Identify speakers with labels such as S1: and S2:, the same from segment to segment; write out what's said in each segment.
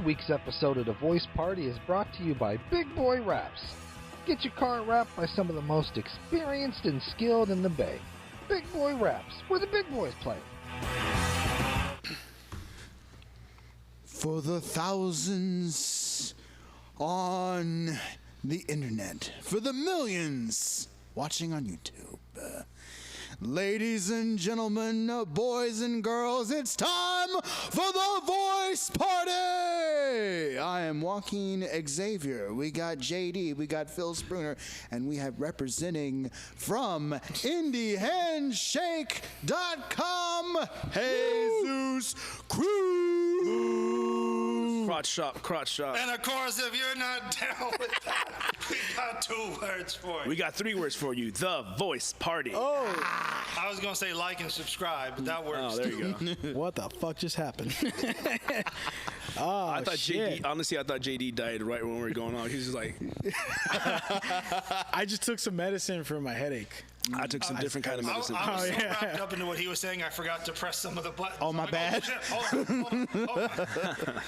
S1: week's episode of The Voice Party is brought to you by Big Boy Raps. Get your car wrapped by some of the most experienced and skilled in the Bay. Big Boy Raps, where the big boys play.
S2: For the thousands on the internet, for the millions watching on YouTube, ladies and gentlemen, boys and girls, it's time for the Voice Party! I am Joaquin Xavier. We got JD, we got Phil Spooner, and we have representing from Indy Handshake.com, Jesus Cruz.
S3: Crotch shot.
S4: And of course, if you're not down with that, we got 2 words for you.
S3: We got 3 words for you. The Voice Party.
S4: I was going to say like and subscribe, but that works.
S3: Oh, there you go.
S5: What the fuck just happened?
S3: I thought JD, honestly, I thought JD died right when we were going on. He was just like,
S5: I just took some medicine for my headache.
S3: I took some different kind of medicine.
S4: I was so wrapped up into what he was saying, I forgot to press some of the buttons.
S2: Oh, my bad.
S4: Hold on.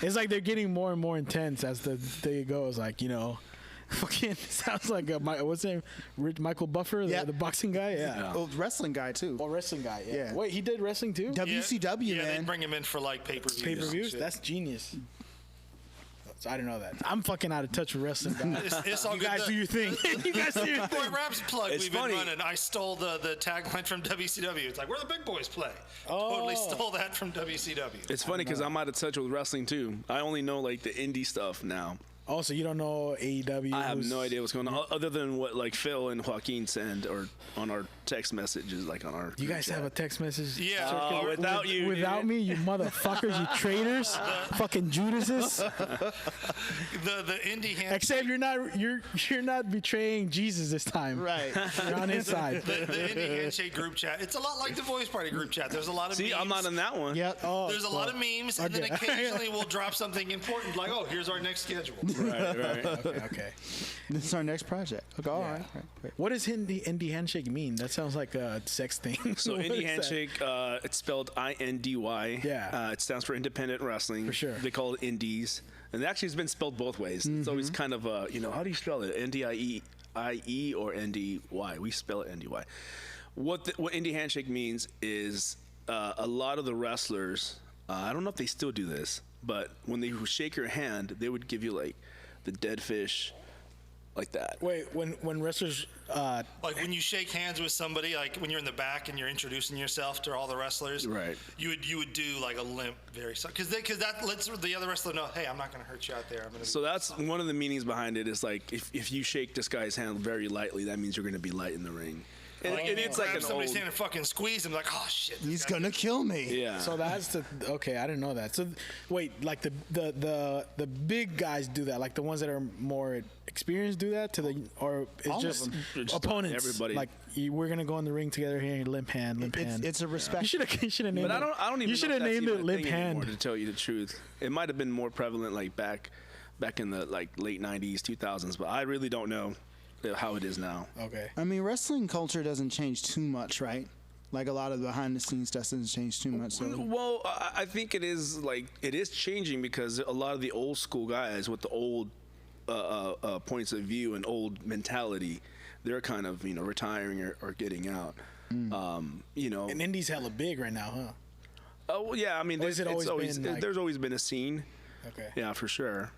S5: It's like they're getting more and more intense as the day goes. Like, you know, fucking sounds like what's his name? Michael Buffer, the boxing guy. Yeah.
S2: Oh, wrestling guy too.
S5: Oh, wrestling guy. Yeah.
S2: Yeah.
S5: Wait, he did wrestling too?
S2: WCW,
S4: yeah,
S2: man.
S4: they bring him in for like pay-per-views.
S5: Pay-per-views? That's genius. So I didn't know that. I'm fucking out of touch with wrestling, guys.
S4: It's all
S5: You
S4: good.
S5: guys do your thing. You guys do your
S4: Boy
S5: thing.
S4: Raps plug
S3: It's
S4: we've
S3: funny.
S4: been running. I stole the tagline from WCW. It's like, where the big boys play. Totally stole that from WCW.
S3: It's funny because I'm out of touch with wrestling too. I only know like the indie stuff now.
S5: Oh, so you don't know AEW?
S3: I have no idea what's going on other than what like Phil and Joaquin send or on our text messages, like on our.
S5: You guys have a text message?
S4: Yeah.
S3: Without you,
S5: Without
S3: dude.
S5: me, you motherfuckers, you traitors, fucking Judases.
S4: The indie hand.
S5: Except you're not betraying Jesus this time.
S2: Right.
S5: You're on his side.
S4: The indie handshake group chat. It's a lot like the Voice Party group chat. There's a lot of
S3: See,
S4: memes.
S3: I'm not in that one.
S2: Yep.
S4: There's a lot of memes, and then
S5: Okay.
S4: occasionally we'll drop something important, like, oh, here's our next schedule.
S3: Right.
S5: Okay.
S2: This is our next project. Okay, all right.
S5: What does indie handshake mean? That sounds like a sex thing.
S3: So
S5: What
S3: Indie
S5: is that?
S3: Handshake, it's spelled INDY.
S5: Yeah.
S3: It stands for independent wrestling.
S5: For sure.
S3: They call it indies. And actually it's been spelled both ways. It's always kind of, how do you spell it? NDIE or NDY? We spell it NDY. What Indie Handshake means is a lot of the wrestlers, I don't know if they still do this, but when they shake your hand, they would give you like the dead fish, like that.
S5: Wait, when wrestlers
S4: Like when you shake hands with somebody, like when you're in the back and you're introducing yourself to all the wrestlers,
S3: Right.
S4: You would do like a limp, because that lets the other wrestler know, hey, I'm not going to hurt you out there. I'm going to.
S3: So that's one of the meanings behind it is like if you shake this guy's hand very lightly, that means you're going to be light in the ring. And it's like
S4: grab
S3: an
S4: somebody's
S3: old,
S4: hand and fucking squeeze him, like, oh shit,
S2: He's gonna kill me.
S3: yeah.
S5: So that's okay. I didn't know that. So wait, like the big guys do that, like the ones that are more experienced do that or it's
S2: All of
S5: just
S2: them.
S3: It's just
S5: opponents.
S3: everybody.
S5: Like we're gonna go in the ring together here. Limp hand.
S2: It's a respect.
S5: You should have named
S3: But
S5: it.
S3: I don't even.
S5: You should
S3: know
S5: have
S3: if that's
S5: named
S3: even
S5: it
S3: a
S5: limp
S3: thing anymore,
S5: hand.
S3: to tell you the truth. It might have been more prevalent like back in the like late '90s, 2000s, but I really don't know how it is now.
S5: Okay.
S2: I mean, wrestling culture doesn't change too much, right? Like a lot of the behind the scenes stuff doesn't change too much. So.
S3: Well, I think it is changing because a lot of the old school guys with the old points of view and old mentality, they're kind of retiring or getting out.
S5: And Indy's hella big right now, huh?
S3: Oh well, yeah. I mean,
S5: Or has it always been, like-
S3: there's always been a scene.
S5: Okay.
S3: Yeah, for sure.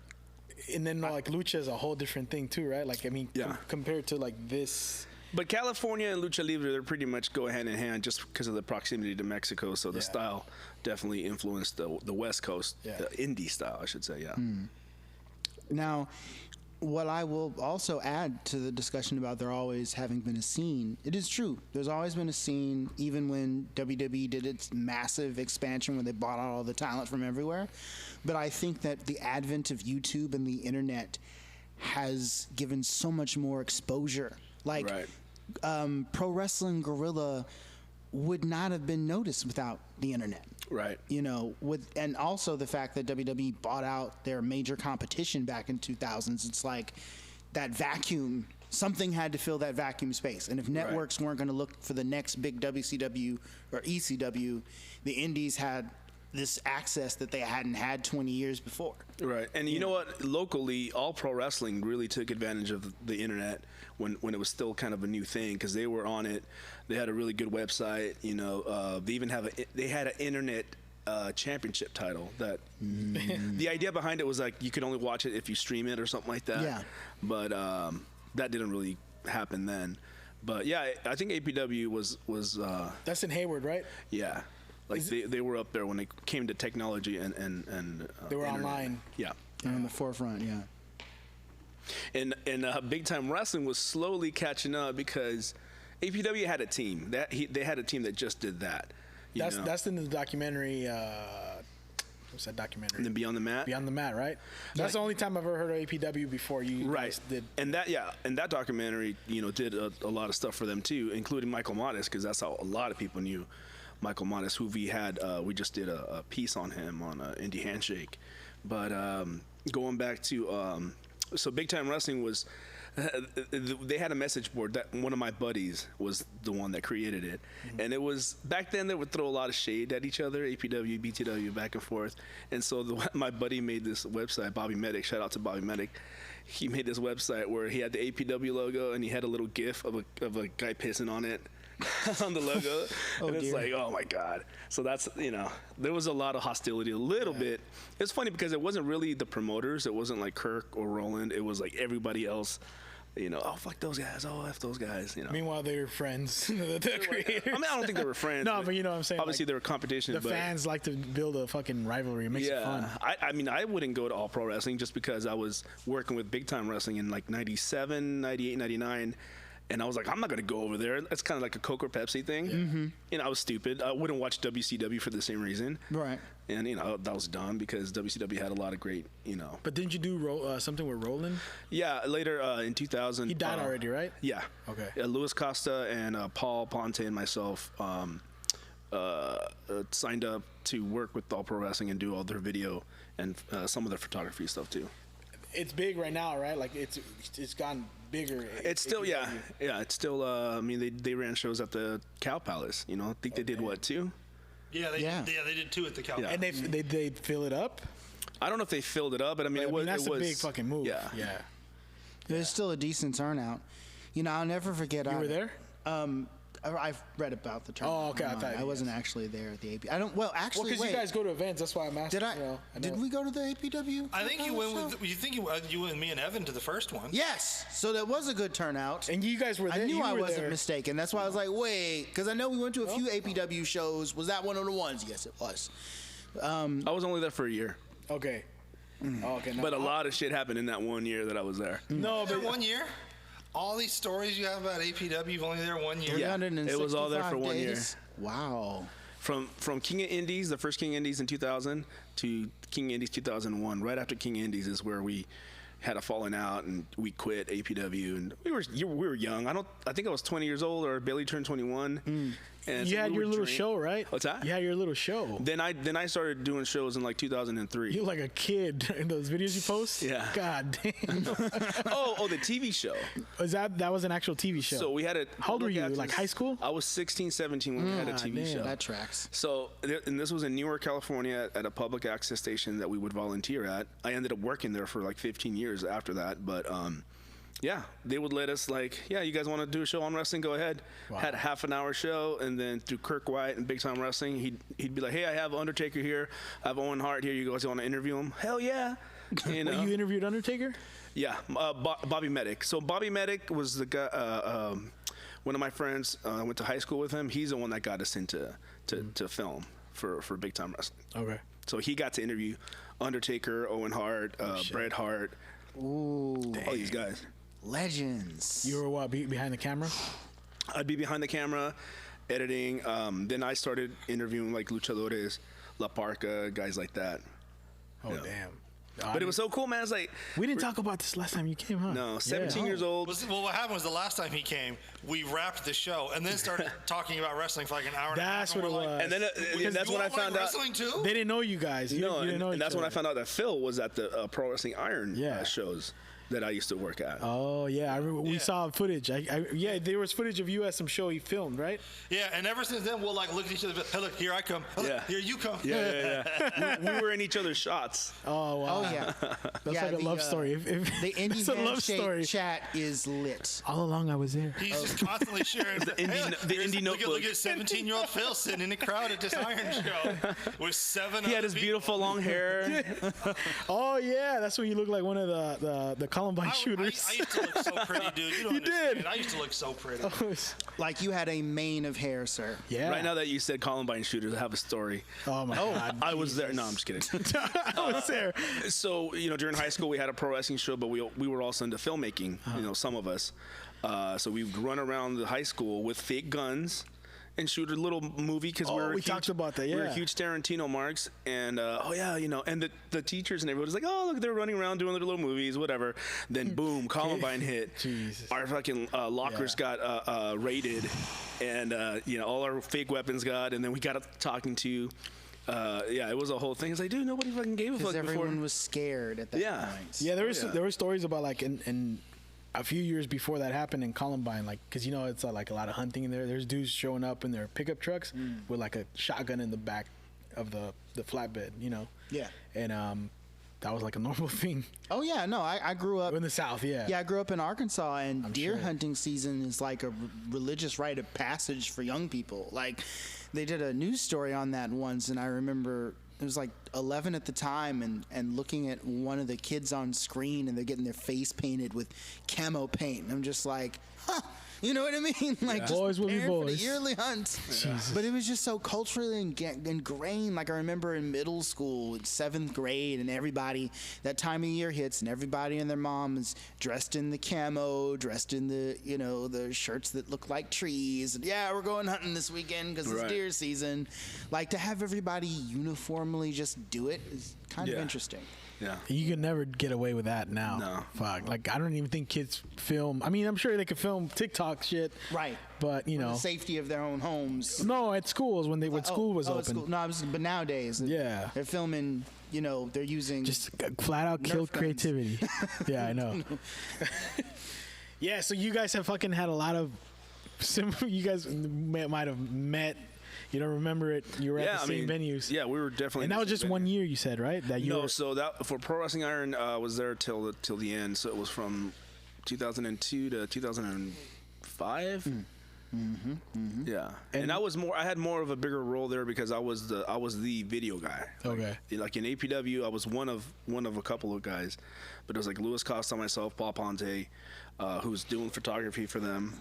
S5: And then like lucha is a whole different thing too, right? Like I mean,
S3: Yeah.
S5: compared to like this.
S3: But California and Lucha Libre, they pretty much go hand in hand just because of the proximity to Mexico. So the style definitely influenced the West Coast, the indie style, I should say, yeah.
S2: Now, what I will also add to the discussion about there always having been a scene, it is true. There's always been a scene, even when WWE did its massive expansion where they bought out all the talent from everywhere. But I think that the advent of YouTube and the internet has given so much more exposure. Like,
S3: Right.
S2: Pro Wrestling Guerrilla would not have been noticed without the internet.
S3: Right.
S2: And also the fact that WWE bought out their major competition back in 2000s. It's like that vacuum. Something had to fill that vacuum space. And if networks weren't going to look for the next big WCW or ECW, the indies had this access that they hadn't had 20 years before.
S3: Right. And you know what? Locally, All Pro Wrestling really took advantage of the internet when it was still kind of a new thing, because they were on it. They had a really good website. You know, they even they had an internet championship title that the idea behind it was like you could only watch it if you stream it or something like that.
S2: Yeah.
S3: But that didn't really happen then. But yeah, I think APW was
S5: That's in Hayward, right?
S3: yeah. Like they were up there when it came to technology and
S5: They were
S3: internet.
S5: online.
S3: Yeah.
S2: They're on the forefront, yeah.
S3: And Big Time Wrestling was slowly catching up because APW had a team. They had a team that just did that.
S5: That's in the documentary. What's that documentary?
S3: And then Beyond the Mat.
S5: Beyond the Mat, right? That's the only time I've ever heard of APW before you guys did.
S3: And that documentary, did a lot of stuff for them too, including Michael Modest, because that's how a lot of people knew Michael Modest, who we just did a piece on him on Indy Handshake. But going back to so Big Time Wrestling was. They had a message board that one of my buddies was the one that created it. And it was back then they would throw a lot of shade at each other, APW, BTW, back and forth. And so my buddy made this website, Bobby Medic, shout out to Bobby Medic. He made this website where he had the APW logo and he had a little gif of a guy pissing on it. On the logo. And it's like, oh my God. So that's, there was a lot of hostility, a little bit. It's funny because it wasn't really the promoters. It wasn't like Kirk or Roland. It was like everybody else, oh, fuck those guys. Oh, F those guys.
S5: Meanwhile, they were friends. The creators.
S3: I mean, I don't think they were friends.
S5: No, but you know what I'm saying?
S3: Obviously, they were competition.
S5: The fans like to build a fucking rivalry. It makes it fun.
S3: I mean, I wouldn't go to All Pro Wrestling just because I was working with Big Time Wrestling in like 97, 98, 99. And I was like, I'm not going to go over there. That's kind of like a Coke or Pepsi thing. I was stupid. I wouldn't watch WCW for the same reason.
S2: Right.
S3: And, that was dumb because WCW had a lot of great,
S5: But didn't you do something with Roland?
S3: Yeah, later in 2000.
S5: He died already, right?
S3: Yeah.
S5: Okay.
S3: Luis Costa and Paul Ponte and myself signed up to work with All Pro Wrestling and do all their video and some of their photography stuff too.
S5: It's big right now, right? Like it's gotten bigger.
S3: It's still, it's still. I mean, they ran shows at the Cow Palace. I think they did what, 2?
S4: Yeah, they did 2 at the Cal.
S3: Yeah.
S5: And they fill it up.
S3: I don't know if they filled it up, but I mean,
S5: that's
S3: it was
S5: a big fucking move.
S3: Yeah.
S2: There's still a decent turnout. I'll never forget.
S5: You were there?
S2: I've read about the tournament.
S5: Oh, okay.
S2: I wasn't actually there at the AP. I don't. Well, actually,
S5: because you guys go to events. That's why I'm asking.
S2: Did I? Did we go to the APW?
S4: I think you went with. You and me and Evan to the first one.
S2: Yes. So that was a good turnout.
S5: And you guys were there.
S2: I knew I wasn't
S5: there.
S2: mistaken. That's why I was like, wait, because I know we went to a few APW shows. Was that one of the ones? Yes, it was.
S3: I was only there for a year.
S5: Okay. Oh, okay.
S3: But a lot of shit happened in that 1 year that I was there.
S5: No, but
S4: 1 year. All these stories you have about APW, you've only there 1 year.
S3: Yeah, it was all there for 1 year.
S2: Wow.
S3: From King of Indies, the first King of Indies in 2000 to King of Indies 2001. Right after King of Indies is where we had a falling out and we quit APW, and we were young. I think I was 20 years old or barely turned 21. And
S5: you had your little show, right?
S3: What's that?
S5: You had your little show.
S3: Then I started doing shows in like 2003.
S5: You look like a kid in those videos you post.
S3: Yeah.
S5: God damn.
S3: oh, the TV show.
S5: That was an actual TV show?
S3: So we had a.
S5: How old were you? Like high school?
S3: I was 16, 17 when we had a TV show.
S2: That tracks.
S3: So, and this was in Newark, California, at a public access station that we would volunteer at. I ended up working there for like 15 years after that, but yeah, they would let us you guys want to do a show on wrestling? Go ahead. Wow. Had a half-an-hour show, and then through Kirk White and Big Time Wrestling, he'd be like, hey, I have Undertaker here. I have Owen Hart here. You guys want to interview him? Hell yeah.
S5: You interviewed Undertaker?
S3: Yeah, Bobby Medic. So Bobby Medic was the guy, one of my friends. I went to high school with him. He's the one that got us into to film for Big Time Wrestling.
S5: Okay.
S3: So he got to interview Undertaker, Owen Hart, Bret Hart, all these guys.
S2: Legends.
S5: You were what, behind the camera?
S3: I'd be behind the camera, editing. Then I started interviewing like luchadores, La Parca, guys like that.
S5: Oh, damn.
S3: But it was so cool, man. It's like
S5: we didn't talk about this last time you came, huh?
S3: No, 17 years old.
S4: Well, what happened was the last time he came, we wrapped the show and then started talking about wrestling for like an hour and a half.
S5: That's what it was.
S3: And then that's when I found out.
S4: Wrestling too?
S5: They didn't know you guys.
S3: And that's when I found out that Phil was at the Pro Wrestling Iron shows. that I used to work at.
S5: Oh yeah, I remember we saw footage. Yeah, there was footage of you at some show he filmed, right?
S4: Yeah, and ever since then we'll like look at each other. Hey, look, here I come. Oh, look, here you come.
S3: Yeah. we were in each other's shots.
S5: Oh wow.
S2: Oh yeah,
S5: That's like a love story.
S2: The Indy
S5: it's a love
S2: Handshake
S5: story.
S2: chat is lit.
S5: All along I was there.
S4: He's just constantly sharing
S3: The Indy notebook.
S4: Look at 17-year-old Phil sitting in the crowd at this Iron Show with 7.
S3: He had his beautiful long hair.
S5: Oh yeah, that's when you look like one of the Columbine shooters.
S4: I used to look so pretty, dude. You don't
S5: You
S4: understand.
S5: did.
S4: I used to look so pretty.
S2: Like you had a mane of hair, sir.
S5: Yeah.
S3: Right now that you said Columbine shooters, I have a story.
S5: Oh my God.
S3: I was there. No, I'm just kidding.
S5: I was there.
S3: So, during high school, we had a pro wrestling show, but we were also into filmmaking, some of us. So we would run around the high school with fake guns and shoot a little movie because
S5: we talked about that,
S3: we were
S5: yeah.
S3: huge Tarantino marks. And, and the teachers and everybody was like, oh, look, they're running around doing their little movies, whatever. Then, boom, Columbine hit.
S5: Jesus.
S3: Our fucking lockers got raided, and, all our fake weapons got, and then we got talking to... it was a whole thing. It's like, dude, nobody fucking gave a fuck
S2: Because
S3: before.
S2: everyone was scared at that point.
S5: Yeah, there were stories about like in a few years before that happened in Columbine, like because it's like a lot of hunting in there. There's dudes showing up in their pickup trucks with like a shotgun in the back of the flatbed,
S2: Yeah.
S5: and that was like a normal thing
S2: Oh yeah, no, I grew up
S5: in the South. Yeah.
S2: Yeah, I grew up in Arkansas, and deer
S5: sure.
S2: hunting season is like a religious rite of passage for young people. Like, they did a news story on that once, and I remember it was like 11 at the time, and looking at one of the kids on screen, and they're getting their face painted with camo paint. And I'm just like, huh. You know what I mean? Like, just
S5: Boys will be
S2: preparing for the
S5: boys.
S2: yearly hunt. But it was just so culturally ingrained. Like, I remember in middle school, in 7th grade, and everybody, that time of year hits, and everybody and their mom is dressed in the camo, dressed in the, the shirts that look like trees. And yeah, we're going hunting this weekend because it's deer season. Like, to have everybody uniformly just do it is kind of interesting.
S3: Yeah.
S5: You can never get away with that now.
S3: No.
S5: Fuck. Like, I don't even think kids film. I mean, I'm sure they could film TikTok shit.
S2: Right.
S5: But,
S2: The safety of their own homes.
S5: No, at schools when school was
S2: at
S5: open.
S2: school. No, but nowadays,
S5: Yeah.
S2: they're filming. They're using
S5: Just flat out killed
S2: guns.
S5: creativity. Yeah, I know. Yeah, so you guys have fucking had a lot of you guys might have met. You don't remember it. You were at the same venues.
S3: Yeah, we were definitely.
S5: And that was just 1 year, you said, right? That you
S3: No, so that for Pro Wrestling Iron was there till the end. So it was from 2002 to 2005. Yeah, and I had more of a bigger role there because I was the video guy.
S5: Okay.
S3: Like in APW, I was one of a couple of guys, but it was like Louis Costa, myself, Paul Ponte, who was doing photography for them.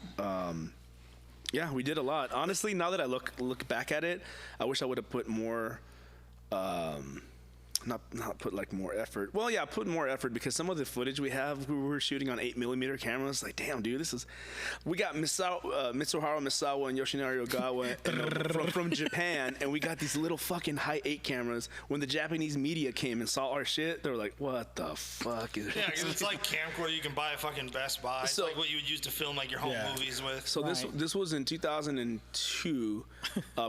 S3: Yeah, we did a lot. Honestly, now that I look back at it, I wish I would have put more, not put like more effort. Well, yeah, put more effort because some of the footage we were shooting on 8mm cameras. Like, damn, dude, we got Mitsuharu Misawa and Yoshinari Ogawa from Japan, and we got these little fucking high 8 cameras. When the Japanese media came and saw our shit, they were like, what the fuck is
S4: Yeah,
S3: this?
S4: because it's like camcorder you can buy at fucking Best Buy. It's
S3: So-
S4: like what you would use to film like your home movies with.
S3: So this was in 2002.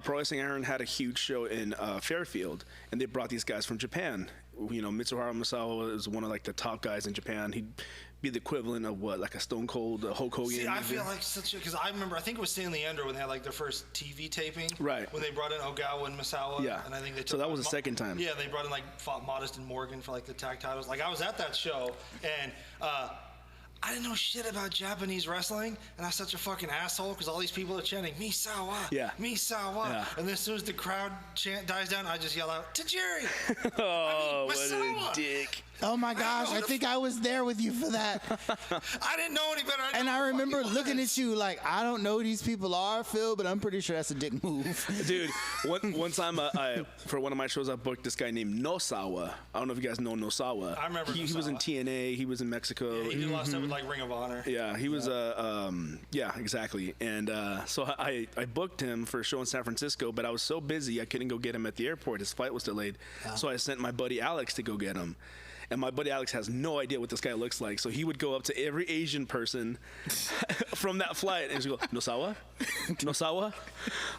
S3: Pro Wrestling Iron had a huge show in Fairfield, and they brought these guys from Japan. Mitsuharu Misawa is one of like the top guys in Japan. He'd be the equivalent of what, like a Stone Cold Hulk Hogan.
S4: See, I feel like because I remember, I think it was Stanley Ender when they had like their first TV taping.
S3: Right.
S4: When they brought in Ogawa and Misawa.
S3: Yeah.
S4: And I think they
S3: So
S4: took
S3: that was the second time.
S4: Yeah, they brought in like fought Modest and Morgan for like the tag titles. Like, I was at that show, and I didn't know shit about Japanese wrestling, and I was such a fucking asshole because all these people are chanting Misawa, Misawa,
S3: Yeah.
S4: and then as soon as the crowd chant dies down, I just yell out Tajiri.
S3: Oh, what
S4: Misawa.
S3: a dick.
S2: Oh my gosh, I think I was there with you for that.
S4: I didn't know any better.
S2: And I remember looking at you like, I don't know who these people are, Phil, but I'm pretty sure that's a dick move.
S3: Dude, one time for one of my shows, I booked this guy named Nosawa. I don't know if you guys know Nosawa.
S4: I remember
S3: He was in
S4: Nosawa.
S3: TNA. He was in Mexico.
S4: He did a lot of stuff with like Ring of Honor.
S3: Yeah, he was yeah, exactly. And so I booked him for a show in San Francisco, but I was so busy I couldn't go get him at the airport. His flight was delayed. So I sent my buddy Alex to go get him. and my buddy Alex has no idea what this guy looks like. So he would go up to every Asian person from that flight and he'd go, Nosawa? Nosawa?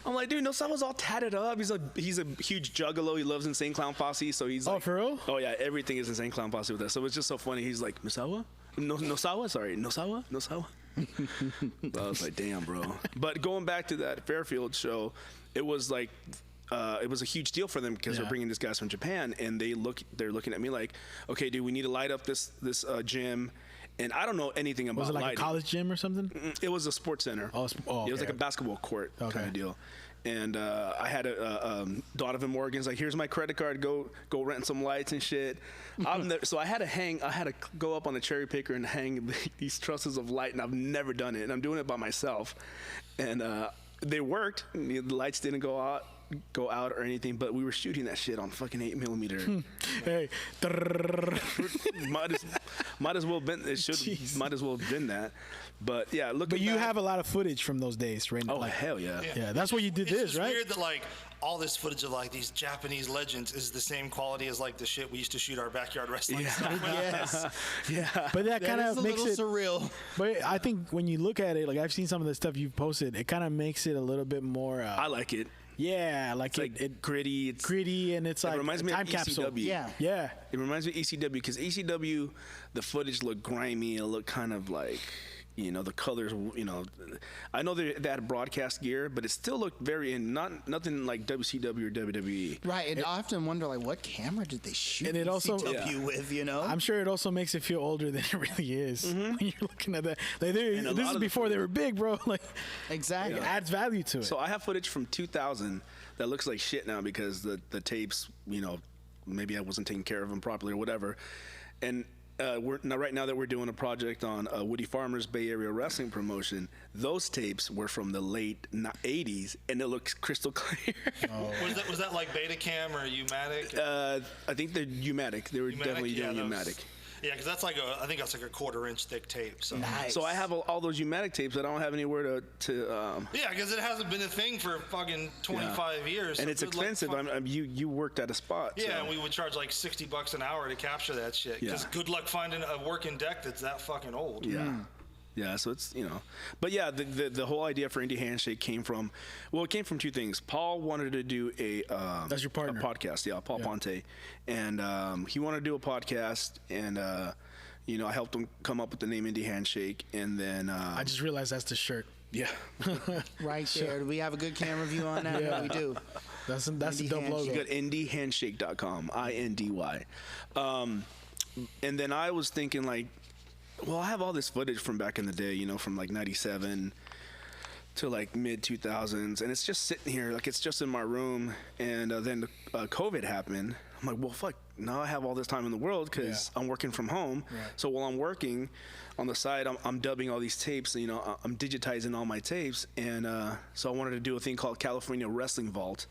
S3: I'm like, dude, Nosawa's all tatted up. He's a huge juggalo. He loves Insane Clown Posse. So he's like,
S5: for real?
S3: Oh yeah, everything is Insane Clown Posse with us. So it's just so funny. He's like, Nosawa? Nosawa? Sorry, Nosawa? Nosawa? I was like, damn, bro. But going back to that Fairfield show, it was like, it was a huge deal for them because they're bringing these guys from Japan, and they're looking at me like, okay, dude, we need to light up this gym. And I don't know anything about lighting. Was it like
S5: a college gym or something?
S3: It was a sports center.
S5: Oh, okay.
S3: It was like a basketball court kind of deal. And I had Donovan Morgan's like, here's my credit card, go rent some lights and shit. So I had to go up on the cherry picker and hang these trusses of light, and I've never done it, and I'm doing it by myself. And they worked. The lights didn't go out or anything, but we were shooting that shit on fucking 8mm.
S5: Hey,
S3: might as well been might as well have been that. But yeah,
S5: But you have a lot of footage from those days, right?
S3: Oh, hell yeah.
S5: Yeah, that's why you did this,
S4: It's
S5: right?
S4: weird that like all this footage of like these Japanese legends is the same quality as like the shit we used to shoot our backyard wrestling stuff with.
S2: Yes.
S3: Yeah.
S5: But that kind of makes it
S2: surreal.
S5: But I think when you look at it, like I've seen some of the stuff you've posted, it kind of makes it a little bit more.
S3: I like it.
S5: Yeah, like
S3: it's gritty. It's
S5: gritty, and it's like
S3: reminds me
S5: time
S3: of
S5: capsule.
S3: ECW.
S5: Yeah.
S3: It reminds me of ECW because ECW, the footage looked grimy. It looked kind of like, the colors. I know they had broadcast gear, but it still looked nothing like WCW or WWE.
S2: Right, and I often wonder, like, what camera did they shoot
S5: And it also-
S2: ECW with,
S5: I'm sure it also makes it feel older than it really is when you're looking at that. Like, this is before they were big, bro. Like,
S2: Exactly.
S5: it adds value to it.
S3: So I have footage from 2000 that looks like shit now because the tapes, maybe I wasn't taking care of them properly or whatever. And right now that we're doing a project on Woody Farmer's Bay Area wrestling promotion, those tapes were from the late 80s, and it looks crystal clear.
S4: Was that like Betacam or U-Matic?
S3: I think they're U-Matic. They were definitely doing U-Matic.
S4: Yeah, because that's like I think that's like a 1/4-inch thick tape. So.
S2: Nice.
S3: So I have all those U-Matic tapes that I don't have anywhere to
S4: Yeah, because it hasn't been a thing for fucking 25 years.
S3: And
S4: so
S3: it's expensive. You worked at a spot.
S4: Yeah,
S3: so.
S4: and we would charge like $60 an hour to capture that shit. Because good luck finding a working deck that's that fucking old.
S3: Yeah. Yeah, so it's, But yeah, the whole idea for Indie Handshake came from two things. Paul wanted to do
S5: That's your partner.
S3: a podcast, Paul Ponte. And he wanted to do a podcast, and, I helped him come up with the name Indie Handshake, and then...
S5: I just realized that's the shirt.
S3: Yeah.
S2: Right there. Do we have a good camera view on that?
S5: Yeah.
S2: We do.
S5: That's the dope logo.
S3: You got indiehandshake.com, INDY. And then I was thinking, like, well, I have all this footage from back in the day, from like 97 to like mid 2000s, and it's just sitting here, like it's just in my room. And then COVID happened. I'm like, well, fuck, now I have all this time in the world because I'm working from home.
S5: Right.
S3: So while I'm working on the side, I'm dubbing all these tapes, I'm digitizing all my tapes. And so I wanted to do a thing called California Wrestling Vault.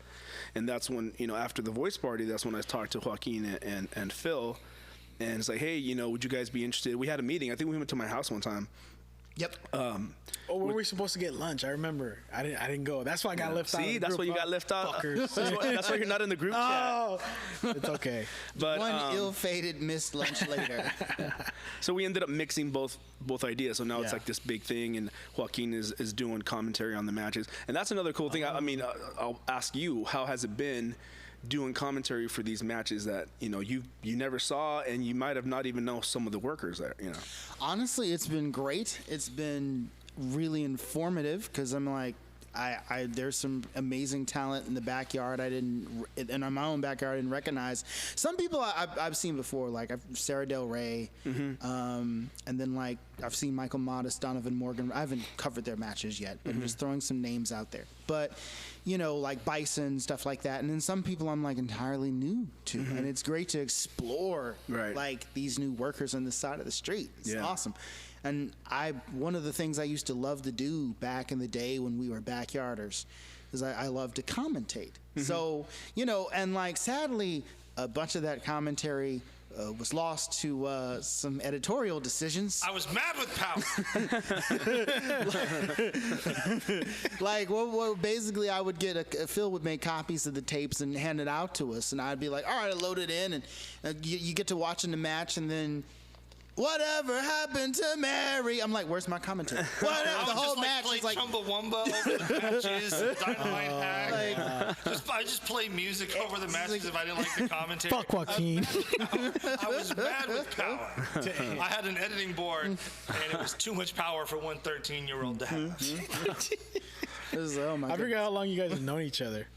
S3: And that's when, after the voice party, that's when I talked to Joaquin and Phil. And it's like, hey, would you guys be interested? We had a meeting. I think we went to my house one time.
S2: Yep.
S5: Where were we supposed to get lunch? I remember. I didn't go. That's why I got left out.
S3: See, that's why you got left out.
S5: Fuckers.
S3: That's why you're not in the group
S5: Oh, it's okay.
S3: But
S2: One ill-fated missed lunch later.
S3: so we ended up mixing both ideas. So now it's like this big thing, and Joaquin is doing commentary on the matches. And that's another cool thing. I'll ask you, how has it been doing commentary for these matches that you never saw, and you might have not even know some of the workers there?
S2: Honestly, it's been great. It's been really informative because I'm like, there's some amazing talent in the backyard in my own backyard I didn't recognize. Some people I've seen before, like Sarah Del Rey, and then like I've seen Michael Modest, Donovan Morgan. I haven't covered their matches yet, but I'm just throwing some names out there. But like Bison, stuff like that. And then some people I'm like entirely new to, and it's great to explore like these new workers on the side of the street. It's awesome. And one of the things I used to love to do back in the day when we were backyarders is I love to commentate. So, and like sadly, a bunch of that commentary was lost to some editorial decisions.
S4: I was mad with power.
S2: Like, well, basically, I would get Phil would make copies of the tapes and hand it out to us, and I'd be like, all right, I load it in, and you get to watching the match, and then whatever happened to Mary? I'm like, where's my commentary? Whatever, the whole match is like
S4: Chumbawamba over the matches, Dynamite Hack. I just play music over the matches if I didn't like the commentary.
S5: Fuck Joaquin.
S4: I was mad with power. I had an editing board, and it was too much power for one 13-year-old to have.
S2: oh my
S5: I forget how long you guys have known each other.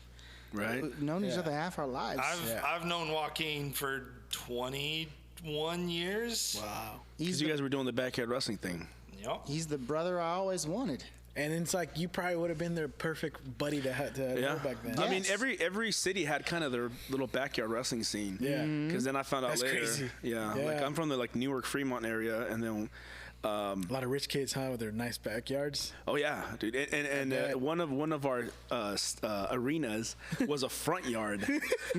S3: Right?
S2: We've known each other half our lives.
S4: I've known Joaquin for 21 years.
S5: Wow.
S3: Because you guys were doing the backyard wrestling thing.
S4: Yep.
S2: He's the brother I always wanted.
S5: And it's like you probably would have been their perfect buddy to know back then.
S3: I mean, every city had kind of their little backyard wrestling scene.
S5: Yeah.
S3: Because then I found out
S5: That's
S3: later.
S5: crazy.
S3: Yeah. Like I'm from the Newark, Fremont area, and then.
S5: A lot of rich kids, huh, with their nice backyards.
S3: Oh yeah, dude, and one of our arenas was a front yard,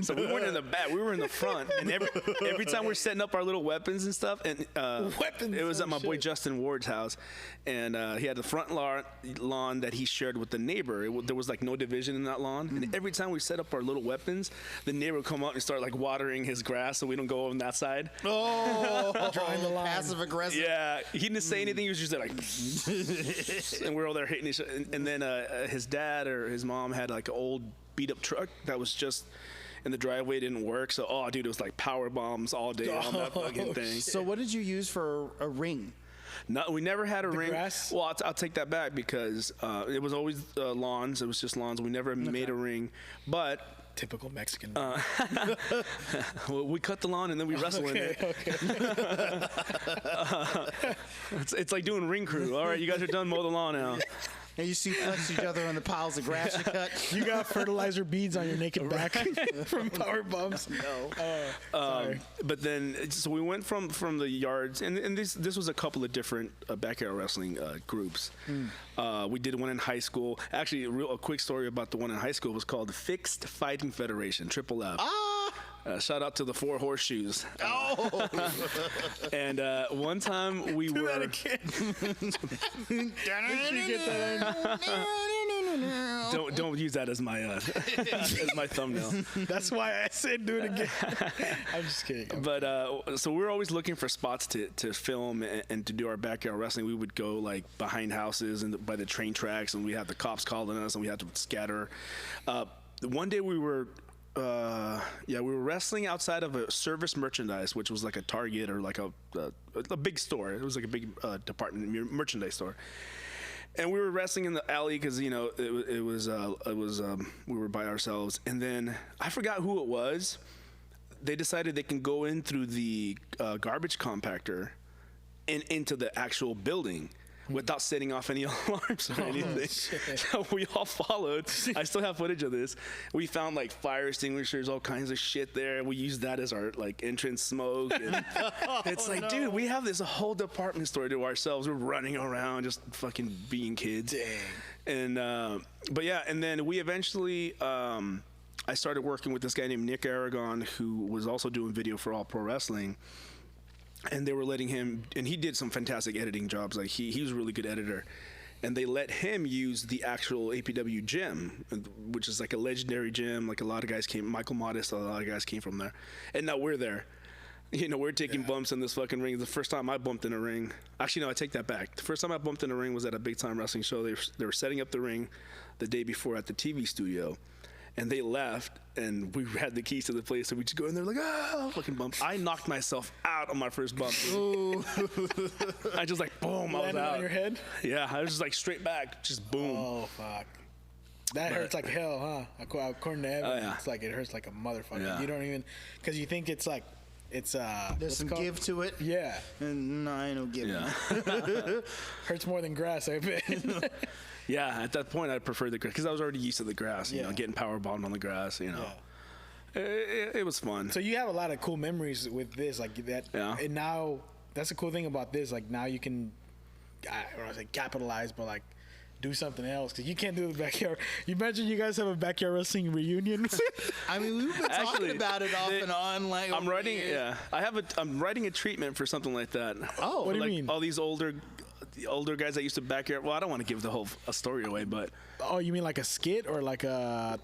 S3: so we weren't in the back, we were in the front, and every time we're setting up our little weapons and stuff, and it was at my boy Justin Ward's house, and he had the front lawn that he shared with the neighbor. There was like no division in that lawn, and every time we set up our little weapons, the neighbor would come out and start like watering his grass so we don't go on that side.
S2: Oh,
S5: drawing the line.
S2: Passive aggressive.
S3: Yeah, he didn't say anything. He was just like, and we're all there hitting each other. And then his dad or his mom had like an old beat up truck that was just in the driveway, didn't work. So, dude, it was like power bombs all day on that fucking thing.
S2: So what did you use for a ring?
S3: No, we never had a ring.
S5: Grass?
S3: Well, I'll take that back because it was always lawns. It was just lawns. We never made a ring, but.
S5: Typical Mexican.
S3: Well, we cut the lawn and then we wrestle in it. It's like doing ring crew. All right, you guys are done. Mow the lawn now.
S2: And you suplex each other on the piles of grass you cut.
S5: You got fertilizer beads on your naked back from power bombs.
S2: No.
S5: Sorry.
S3: But then, so we went from the yards, and this was a couple of different backyard wrestling groups. We did one in high school. Actually, a quick story about the one in high school was called the Fixed Fighting Federation, Triple F. Shout out to the Four Horseshoes. And one time we were.
S5: That again. Did you get that?
S3: Don't use that as my thumbnail.
S5: That's why I said do it again. I'm just kidding.
S3: But so we were always looking for spots to film and to do our backyard wrestling. We would go like behind houses and by the train tracks, and we had the cops calling us, and we had to scatter. One day we were wrestling outside of a service merchandise, which was like a Target or like a big store. It was like a big department merchandise store. And we were wrestling in the alley because we were by ourselves. And then I forgot who it was. They decided they can go in through the garbage compactor and into the actual building without setting off any alarms or anything. So we all followed. I still have footage of this. We found like fire extinguishers, all kinds of shit there. We used that as our like entrance smoke. And it's like, dude, we have this whole department store to ourselves. We're running around just fucking being kids. Dang. And but yeah, and then we eventually I started working with this guy named Nick Aragon, who was also doing video for All Pro Wrestling. And they were letting him, and he did some fantastic editing jobs. Like he was a really good editor, and they let him use the actual APW gym, which is like a legendary gym. Like a lot of guys came, Michael Modest, a lot of guys came from there, and now we're there. We're taking bumps in this fucking ring. The first time I bumped in a ring, actually no, I take that back. The first time I bumped in a ring was at a big time wrestling show. They were setting up the ring the day before at the TV studio. And they left, and we had the keys to the place, so we just go in there like, fucking bump. I knocked myself out on my first bump. I just like, boom, I was out.
S5: On your head?
S3: Yeah, I was just like straight back, just boom.
S5: Oh, fuck. That hurts like hell, huh? According to Evan, it's like it hurts like a motherfucker. Yeah. You don't even, because you think it's like,
S2: there's some give to it.
S5: Yeah.
S2: And no, I ain't no give.
S3: Yeah.
S5: Hurts more than grass, I bet.
S3: Yeah, at that point, I preferred the grass because I was already used to the grass. You know, getting power bombed on the grass. You know, it was fun.
S5: So you have a lot of cool memories with this, like that.
S3: Yeah.
S5: And now that's the cool thing about this. Like now you can, I don't want to say capitalize, but like do something else because you can't do the backyard. You imagine you guys have a backyard wrestling reunion.
S2: I mean, we've been talking about it off and on. Like
S3: I'm writing a treatment for something like that.
S2: Oh,
S5: what do you
S3: like
S5: mean?
S3: All these older guys that used to backyard. Well, I don't want to give the whole story away, but
S5: Oh, you mean like a skit or like a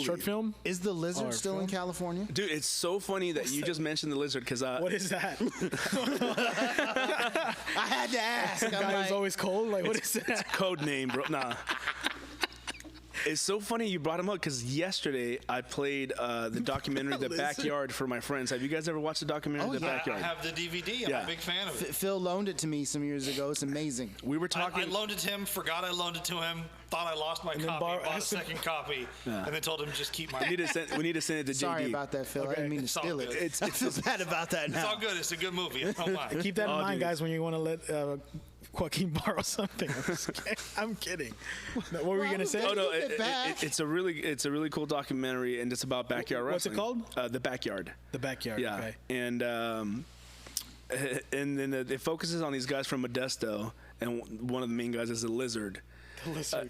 S5: short film?
S2: Is the lizard
S5: Or
S2: still in
S5: film?
S2: California?
S3: dude, it's so funny that you just mentioned the lizard because
S5: What is that?
S2: I had to ask. I'm
S5: Guy
S2: like,
S5: was always cold. Like what is that?
S3: code name, bro. Nah. It's so funny you brought him up because yesterday I played the documentary The Backyard for my friends. Have you guys ever watched the documentary The
S4: I
S3: Backyard?
S4: have the DVD. I'm
S3: Yeah.
S4: a big fan of it.
S2: Phil loaned it to me some years ago. It's amazing.
S3: We were
S4: I
S3: talking.
S4: loaned it to him, forgot I loaned it to him, thought I lost my
S5: then
S4: copy, bought a second copy,
S3: Yeah.
S4: and then told him just keep my.
S3: we need to send it to
S2: Sorry
S3: JD.
S2: about that, Phil. I didn't mean to
S4: It's all
S2: steal it.
S4: good.
S2: I feel bad about that
S4: It's
S2: now.
S4: all good. It's a good movie. I don't mind.
S5: Keep that in
S3: Oh,
S5: mind,
S3: dude.
S5: guys, when you want to let Joaquin borrow something. I'm kidding. What were you gonna say?
S3: Oh no,
S2: Take it back.
S3: it's a really cool documentary, and it's about backyard
S5: What's it
S3: wrestling.
S5: called?
S3: The Backyard.
S5: The backyard.
S3: Yeah,
S5: Okay.
S3: and then it focuses on these guys from Modesto, and one of the main guys is a lizard.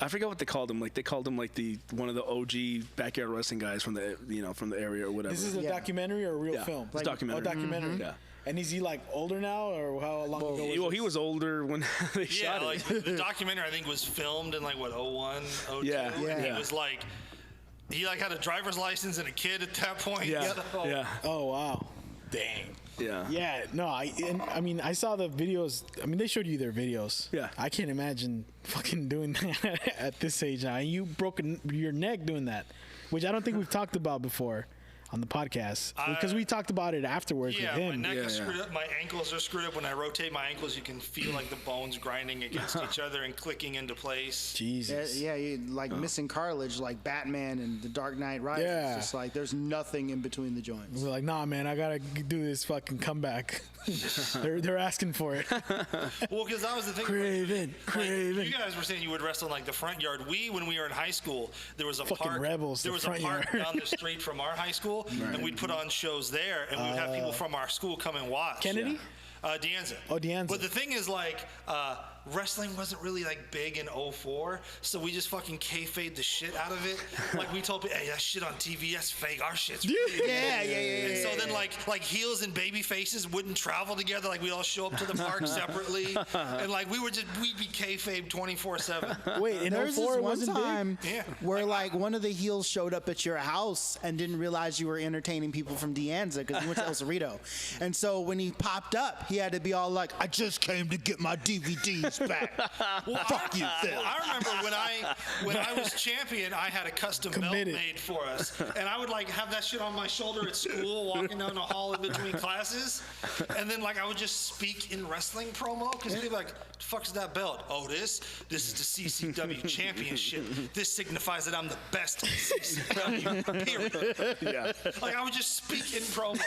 S3: I forget what they called him. Like they called him like one of the OG backyard wrestling guys from the area or whatever.
S5: This is a documentary or a real
S3: Yeah,
S5: film?
S3: it's documentary.
S5: Oh, documentary.
S3: Yeah.
S5: And is he like older now, or how long ago was
S3: Well,
S5: this?
S3: he was older when they
S4: Yeah,
S3: shot
S4: like
S3: it.
S4: the documentary I think was filmed in like what 01, 02.
S3: Yeah,
S4: And
S3: yeah.
S4: he was like, he like had a driver's license and a kid at that point.
S3: Yeah,
S4: So-
S3: yeah,
S5: Oh wow. Dang.
S3: yeah.
S5: Yeah, no, I mean I saw the videos. I mean they showed you their videos.
S3: Yeah.
S5: I can't imagine fucking doing that at this age now. And you broke your neck doing that, which I don't think we've talked about before on the podcast because we talked about it afterwards
S4: Yeah,
S5: with
S4: my
S5: him.
S4: neck is
S3: Yeah.
S4: screwed up. My ankles are screwed up. When I rotate my ankles, you can feel like the bones grinding against each other and clicking into place.
S5: Jesus.
S2: Yeah, you like missing cartilage like Batman and The Dark Knight Rises.
S5: Yeah.
S2: It's just like there's nothing in between the joints.
S5: We're like, nah, man, I gotta do this fucking comeback. they're asking for it.
S4: Well, because that was the thing.
S5: Craven.
S4: You guys were saying you would wrestle in like the front yard. When we were in high school, there was a
S5: Fucking
S4: park.
S5: rebels,
S4: There
S5: the
S4: was a
S5: front
S4: park
S5: yard.
S4: down the street from our high school, and we'd put on shows there, and we'd have people from our school come and watch.
S5: Kennedy?
S4: De Anza.
S5: Oh, De Anza.
S4: But the thing is, like, wrestling wasn't really like big in 04, so we just fucking kayfade the shit out of it. Like we told people, hey, that shit on TV, that's fake. Our shit's real.
S2: Yeah.
S4: And so then like heels and baby faces wouldn't travel together. Like we'd all show up to the park separately, and like we'd be kayfabe 24/7.
S5: Wait, in
S2: There's
S5: 04
S2: this
S5: it
S2: one
S5: wasn't
S2: time
S4: Yeah.
S2: where like one of the heels showed up at your house and didn't realize you were entertaining people from De Anza because he went to El Cerrito. And so when he popped up, he had to be all like, I just came to get my DVDs back. Fuck you, Phil.
S4: Well, I remember when I was champion, I had a custom
S5: Committed.
S4: belt made for us, and I would like have that shit on my shoulder at school, walking down the hall in between classes, and then like I would just speak in wrestling promo because people were like, "The fuck's that belt? Oh, this is the CCW championship. This signifies that I'm the best in CCW. Period."
S3: Yeah.
S4: Like I would just speak in promo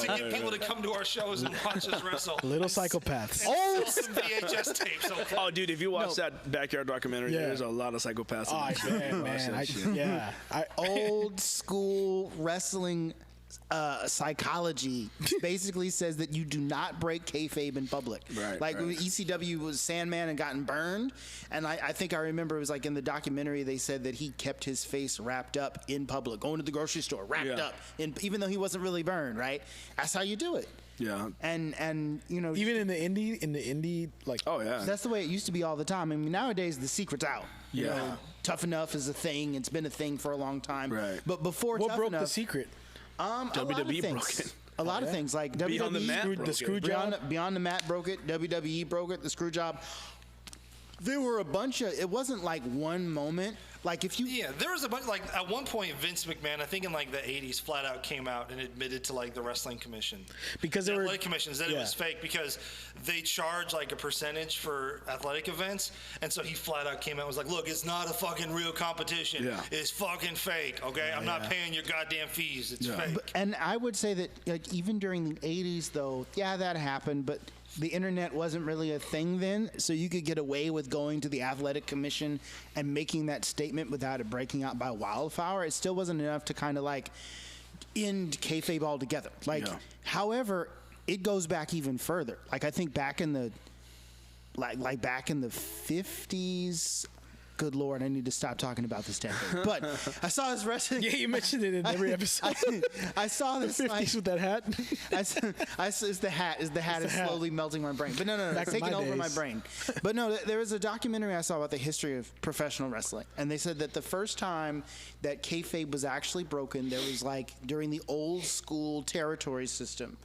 S4: to get people to come to our shows and watch us wrestle.
S5: Little psychopaths.
S4: And sell some VHS tapes. Okay?
S3: Oh, dude, if you watch that backyard documentary,
S5: Yeah.
S3: there's a lot of psychopaths.
S5: Oh,
S3: in
S5: I
S3: that shit.
S5: bet,
S3: Watch
S5: man.
S3: that shit.
S5: Yeah.
S2: Old school wrestling psychology basically says that you do not break kayfabe in public.
S3: Right,
S2: Like
S3: right.
S2: when ECW was Sandman and gotten burned, and I think I remember it was like in the documentary they said that he kept his face wrapped up in public, going to the grocery store wrapped
S3: Yeah.
S2: up, even though he wasn't really burned. Right? That's how you do it.
S3: Yeah.
S2: And you know,
S5: Even in the indie, like,
S3: Oh yeah.
S2: that's the way it used to be all the time. I mean, nowadays the secret's out. You
S3: Yeah.
S2: know, Tough Enough is a thing. It's been a thing for a long time.
S3: Right.
S2: But before
S5: what
S2: Tough
S5: broke
S2: Enough,
S5: the secret?
S2: a lot of
S3: WWE
S2: things.
S3: broke it.
S2: A lot of things like
S3: Beyond the
S2: WWE,
S3: Mat broke
S5: the
S3: it.
S5: screw job.
S2: Beyond the Mat broke it. WWE broke it. The screw job. There were a bunch of. It wasn't like one moment. Like if you.
S4: Yeah, there was a bunch. Like at one point, Vince McMahon, I think in like the '80s, flat out came out and admitted to like the wrestling commission,
S5: Because
S4: the
S5: they were
S4: athletic commissions, that it
S5: yeah.
S4: was fake because they charge like a percentage for athletic events, and so he flat out came out and was like, "Look, it's not a fucking real competition.
S3: Yeah.
S4: It's fucking fake. Okay, I'm not paying your goddamn fees. It's
S3: Yeah.
S4: fake."
S2: And I would say that like even during the '80s, though, yeah, that happened, but. The internet wasn't really a thing then, so you could get away with going to the athletic commission and making that statement without it breaking out by wildfire. It still wasn't enough to kind of like end kayfabe altogether. Like,
S3: Yeah.
S2: however, it goes back even further. Like I think back in the like back in the 50s, good Lord, I need to stop talking about this decade. But I saw this wrestling.
S5: Yeah, you mentioned it in every episode.
S2: I saw this.
S5: The 50s with that hat.
S2: Is the hat is slowly melting my brain. But no, it's taking over my brain. But no, there was a documentary I saw about the history of professional wrestling, and they said that the first time that kayfabe was actually broken, there was like during the old school territory system,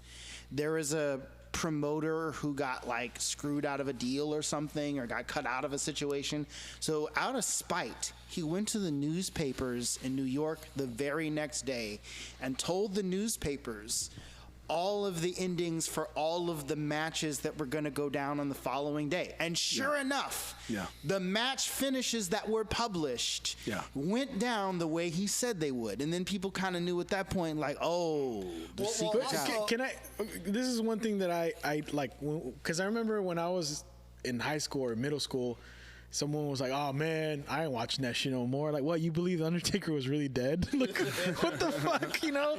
S2: there was a promoter who got like screwed out of a deal or something, or got cut out of a situation. So out of spite, he went to the newspapers in New York the very next day and told the newspapers all of the endings for all of the matches that were going to go down on the following day. And sure enough, the match finishes that were published went down the way he said they would. And then people kind of knew at that point, like, oh, the secret's out.
S5: Can I? This is one thing that I like, because I remember when I was in high school or middle school, someone was like, "Oh man, I ain't watching that shit no more." Like, what? You believe the Undertaker was really dead? Like, what the fuck, you know?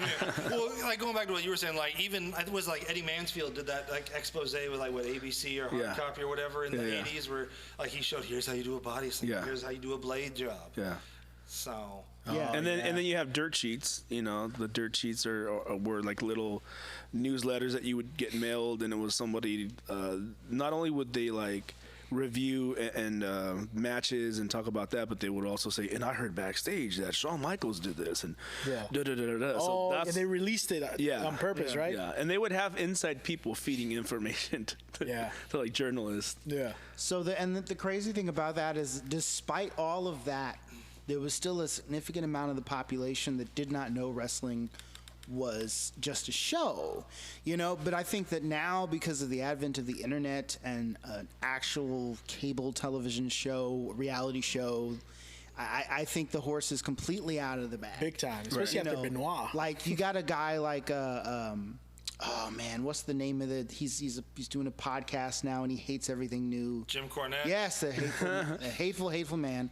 S4: Well, like going back to what you were saying, like even it was like Eddie Mansfield did that like expose with like what ABC or Hard Copy or whatever in the '80s, where like he showed here's how you do a body slam, here's how you do a blade job. Yeah. So.
S3: And then you have dirt sheets. You know, the dirt sheets were like little newsletters that you would get mailed, and it was somebody. Not only would they like review and matches and talk about that, but they would also say, and I heard backstage that Shawn Michaels did this, and
S5: so and they released it on purpose, right?
S3: Yeah, and they would have inside people feeding information to like journalists.
S2: Yeah. So the crazy thing about that is, despite all of that, there was still a significant amount of the population that did not know wrestling was just a show, you know. But I think that now, because of the advent of the internet and an actual cable television show, reality show, I think the horse is completely out of the bag.
S5: Big time, especially after Benoit.
S2: Like, you got a guy like oh man, what's the name of it? He's doing a podcast now, and he hates everything new.
S4: Jim Cornette.
S2: Yes, a hateful man.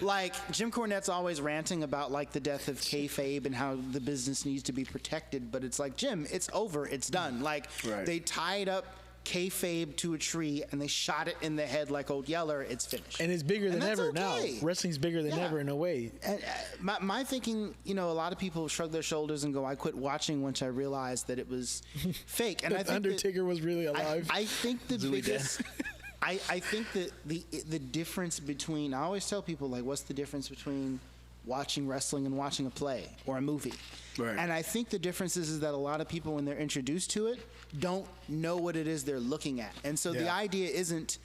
S2: Like, Jim Cornette's always ranting about like the death of kayfabe and how the business needs to be protected, but it's like, Jim, it's over, it's done. Like, they tied up kayfabe to a tree and they shot it in the head like Old Yeller. It's finished,
S5: and it's bigger than ever now. Wrestling's bigger than ever in a way.
S2: And my thinking, you know, a lot of people shrug their shoulders and go, I quit watching once I realized that it was fake. And I think
S5: Undertaker was really alive.
S2: I think the biggest I think that the difference between, I always tell people, like, what's the difference between watching wrestling and watching a play or a movie? Right. And I think the difference is that a lot of people, when they're introduced to it, don't know what it is they're looking at. And so the idea isn't,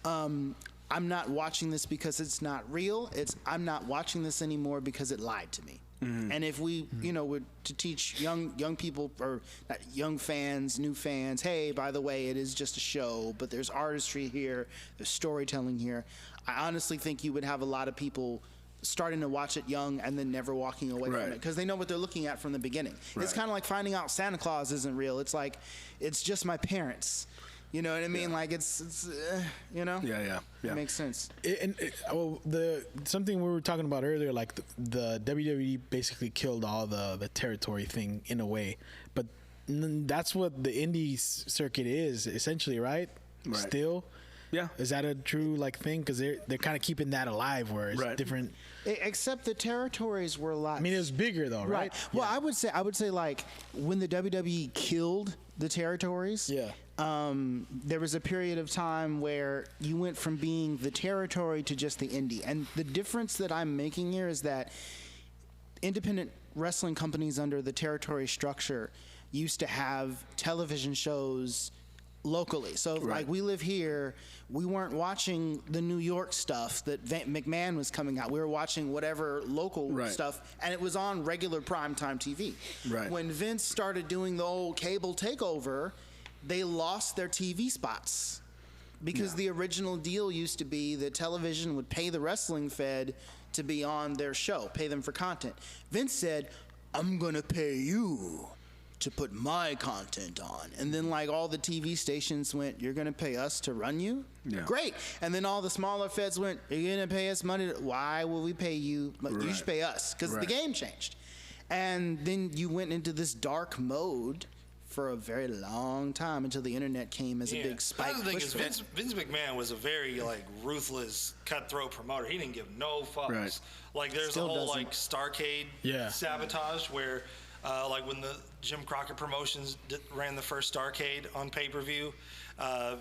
S2: I'm not watching this because it's not real. It's, I'm not watching this anymore because it lied to me. Mm-hmm. And if we, you know, were to teach young people, or not young fans, new fans, hey, by the way, it is just a show, but there's artistry here, there's storytelling here, I honestly think you would have a lot of people starting to watch it young and then never walking away from it, because they know what they're looking at from the beginning. It's kind of like finding out Santa Claus isn't real. It's like, it's just my parents. You know what I mean? Like, it's you know? Yeah. It makes sense.
S5: Something we were talking about earlier, like the WWE basically killed all the territory thing in a way. But that's what the indie circuit is, essentially, right? Still? Yeah. Is that a true like thing? Because they're kind of keeping that alive, where it's different.
S2: Except the territories were a lot.
S5: I mean, it was bigger though, right?
S2: Well, I would say like when the WWE killed the territories. There was a period of time where you went from being the territory to just the indie. And the difference that I'm making here is that independent wrestling companies under the territory structure used to have television shows locally. So like, we live here, we weren't watching the New York stuff that McMahon was coming out. We were watching whatever local stuff, and it was on regular primetime TV. When Vince started doing the old cable takeover, they lost their TV spots, because the original deal used to be that television would pay the wrestling fed to be on their show, pay them for content. Vince said, I'm gonna pay you to put my content on. And then like all the TV stations went, you're gonna pay us to run you? Great. And then all the smaller feds went, you're gonna pay us money? Why will we pay you? You should pay us, because the game changed. And then you went into this dark mode for a very long time until the internet came as a big spike.
S4: The thing is, Vince McMahon was a very like ruthless, cutthroat promoter. He didn't give no fucks. Right. Like there's a whole like Starrcade sabotage where, like when the Jim Crockett Promotions ran the first Starrcade on pay-per-view,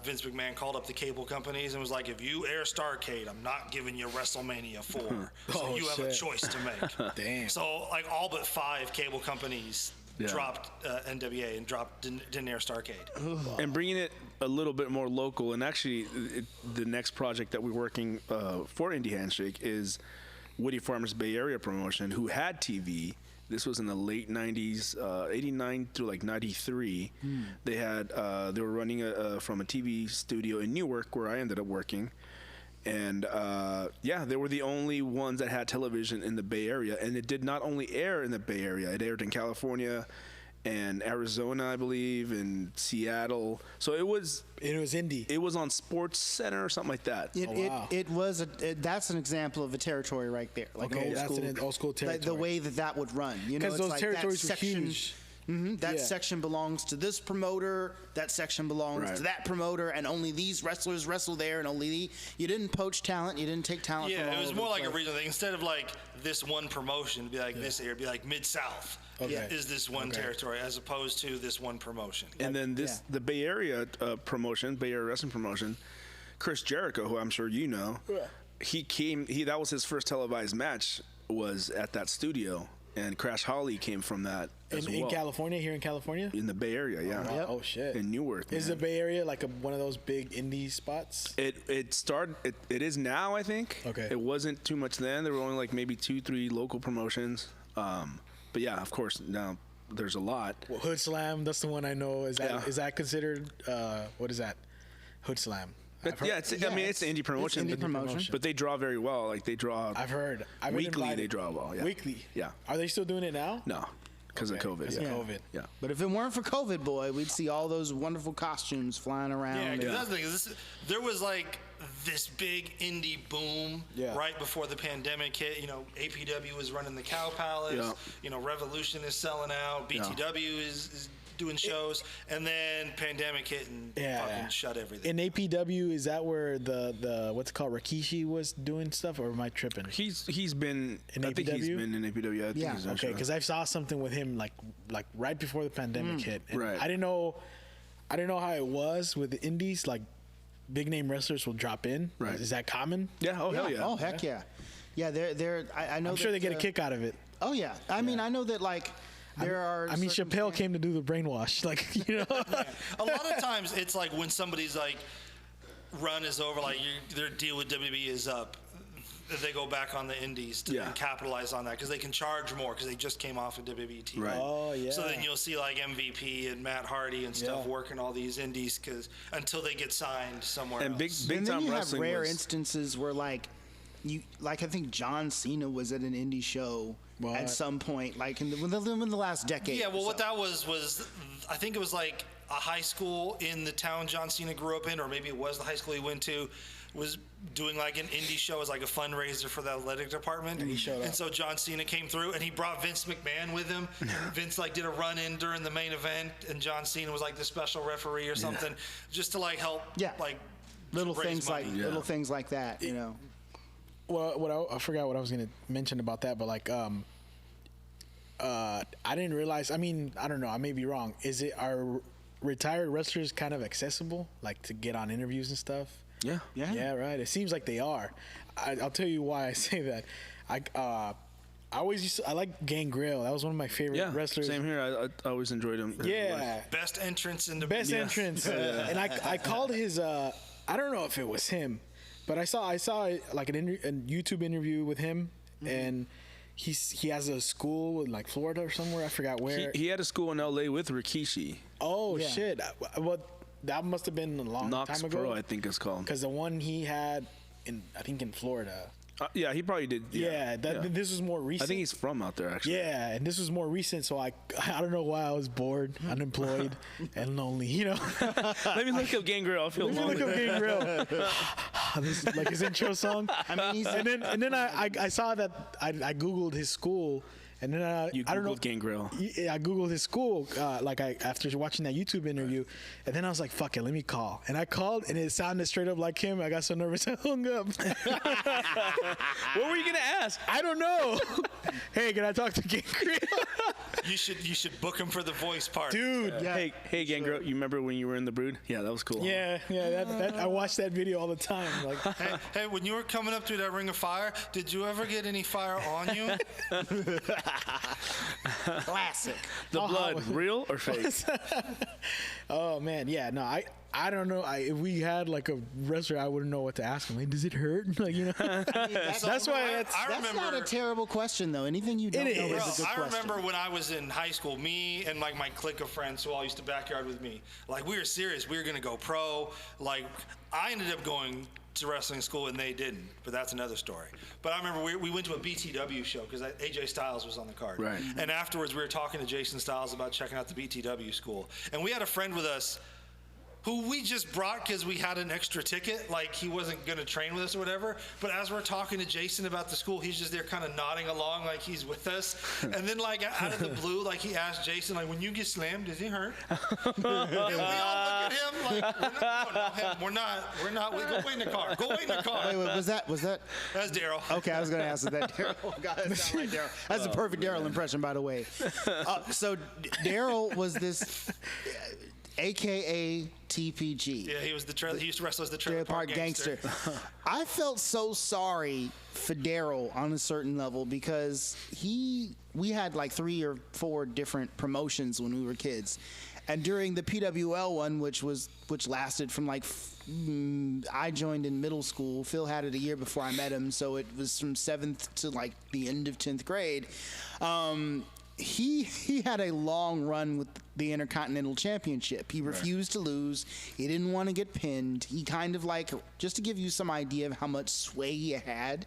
S4: Vince McMahon called up the cable companies and was like, if you air Starrcade, I'm not giving you WrestleMania 4. So you have a choice to make. Damn. So like all but 5 cable companies dropped NWA and didn't air Starrcade.
S3: And bringing it a little bit more local, and actually the next project that we're working for Indy Handshake is Woody Farmer's Bay Area promotion, who had TV. This was in the late 90s, 89 through like 93. They were running from a TV studio in Newark, where I ended up working. And they were the only ones that had television in the Bay Area. And it did not only air in the Bay Area, it aired in California and Arizona, I believe, and Seattle. So it was Indy. It was on Sports Center or something like that.
S2: It was that's an example of a territory right there. Like
S5: an old school territory.
S2: Like the way that would run. You know,
S5: because those territories were huge.
S2: That section belongs to this promoter. That section belongs to that promoter, and only these wrestlers wrestle there. And only you didn't poach talent. You didn't take talent.
S4: Yeah, it was more like a regional thing. Instead of like this one promotion, it'd be like this area, it'd be like Mid-South. Is this one territory as opposed to this one promotion?
S3: And then the Bay Area promotion, Bay Area wrestling promotion, Chris Jericho, who I'm sure you know, that was his first televised match, was at that studio. And Crash Holly came from that
S5: in California, here in California?
S3: In the Bay Area, yeah.
S5: Oh, wow. Oh shit.
S3: In Newark.
S5: Is the Bay Area like one of those big indie spots?
S3: It started, it is now, I think. Okay. It wasn't too much then. There were only like maybe 2-3 local promotions. But yeah, of course, now there's a lot.
S5: Well, Hood Slam, that's the one I know. Is that considered, what is that? Hood Slam.
S3: I mean, it's an indie promotion.
S2: It's indie promotion.
S3: But they draw very well. Like, they draw.
S5: I've heard.
S3: Weekly, they draw well. Yeah.
S5: Weekly?
S3: Yeah.
S5: Are they still doing it now?
S3: No, because of COVID.
S5: Because of COVID.
S3: Yeah.
S2: But if it weren't for COVID, boy, we'd see all those wonderful costumes flying around.
S4: Yeah, because that's the thing. There was like this big indie boom right before the pandemic hit. You know, APW was running the Cow Palace. Yeah. You know, Revolution is selling out. BTW is doing shows, and then pandemic hit and fucking shut everything.
S5: In APW, is that where the what's it called, Rikishi was doing stuff, or am I tripping?
S3: He's been in APW. I think he's been in APW. I think he's
S5: okay, because I saw something with him like right before the pandemic hit. And
S3: right.
S5: I didn't know how it was with the indies. Like big name wrestlers will drop in.
S3: Right.
S5: Is that common?
S3: Yeah. Oh hell yeah.
S2: Oh heck yeah. Yeah, they're. I know.
S5: I'm sure they get a kick out of it.
S2: Oh yeah. I mean, I know that like.
S5: I mean, Chappelle came to do the brainwash, like, you know.
S4: A lot of times, it's like when somebody's like run is over, like their deal with WWE is up, they go back on the indies to capitalize on that because they can charge more because they just came off of WWE TV.
S3: Right.
S5: Oh yeah.
S4: So then you'll see like MVP and Matt Hardy and stuff working all these indies until they get signed somewhere.
S3: And
S4: else.
S3: big
S2: and
S3: time
S2: then you
S3: wrestling
S2: have rare instances where like I think John Cena was at an indie show. At some point, like in the last decade.
S4: Yeah, well, what that was I think it was like a high school in the town John Cena grew up in, or maybe it was the high school he went to, was doing like an indie show as like a fundraiser for the athletic department.
S5: And he showed up.
S4: And so John Cena came through, and he brought Vince McMahon with him. Vince like did a run-in during the main event, and John Cena was like the special referee or something, just to like help.
S2: Yeah.
S4: Like
S2: little things like that, you know.
S5: Well, I forgot what I was going to mention about that, but like, I didn't realize. I mean, I don't know. I may be wrong. Are retired wrestlers kind of accessible, like to get on interviews and stuff?
S3: Yeah.
S5: Yeah. Right. It seems like they are. I'll tell you why I say that. I always I like Gangrel. That was one of my favorite wrestlers.
S3: Same here. I always enjoyed him.
S5: Yeah.
S4: Best entrance in the
S5: best entrance. And I called his. I don't know if it was him. But I saw like a YouTube interview with him, and he has a school in like Florida or somewhere. I forgot where.
S3: He had a school in L.A. with Rikishi.
S5: Oh shit! Well, that must have been a long
S3: Knox
S5: time ago.
S3: Pro, I think it's called.
S5: Because the one he had in Florida.
S3: Yeah, he probably did.
S5: This was more recent.
S3: I think he's from out there, actually.
S5: Yeah, and this was more recent, so I don't know why I was bored, unemployed, and lonely. You know.
S3: Let me look up Gangrel. I feel lonely.
S5: Let me look up Gangrel. This like his intro song.
S2: I mean,
S5: and then I saw that I googled his school, And then
S3: You
S5: I don't know.
S3: Googled Gangrel.
S5: Yeah, I Googled his school, after watching that YouTube interview, and then I was like, "Fuck it, let me call." And I called, and it sounded straight up like him. I got so nervous, I hung up.
S3: What were you gonna ask?
S5: I don't know. Hey, can I talk to Gangrel?
S4: You should book him for the voice part,
S5: Dude.
S3: Hey, Gangrel, you remember when you were in the Brood? Yeah, that was cool.
S5: Yeah. That I watch that video all the time. Like,
S4: Hey, when you were coming up through that ring of fire, did you ever get any fire on you?
S2: Classic.
S3: The blood, real or fake?
S5: oh man, yeah. No, I don't know. If we had like a wrestler, I wouldn't know what to ask him. Like, does it hurt? Like, you know. That's why.
S2: That's not a terrible question though. Anything you don't know is a good question.
S4: I remember when I was in high school, me and like my clique of friends who all used to backyard with me, like we were serious. We were gonna go pro. Like I ended up going to wrestling school and they didn't, but that's another story. But I remember we went to a BTW show because AJ Styles was on the card.
S3: Right.
S4: And afterwards we were talking to Jason Styles about checking out the BTW school. And we had a friend with us who we just brought because we had an extra ticket, like he wasn't going to train with us or whatever. But as we're talking to Jason about the school, he's just there kind of nodding along like he's with us. And then like out of the blue, like he asked Jason, like, when you get slammed, does it hurt? And we all look at him like, we're not, go wait in the car. Go wait in the car.
S2: Wait, was that?
S4: That's Daryl.
S2: Okay, I was going to ask that Daryl. God, that sound like Daryl. That's a perfect Daryl impression, by the way. So Daryl was this, AKA TPG.
S4: Yeah, he was he used to wrestle as the Trailer Park Gangster.
S2: I felt so sorry for Daryl on a certain level because we had like 3 or 4 different promotions when we were kids, and during the PWL one, which lasted from like I joined in middle school. Phil had it a year before I met him, so it was from 7th to like the end of 10th grade. He had a long run with the Intercontinental Championship. He refused to lose. He didn't want to get pinned. He kind of like, just to give you some idea of how much sway he had,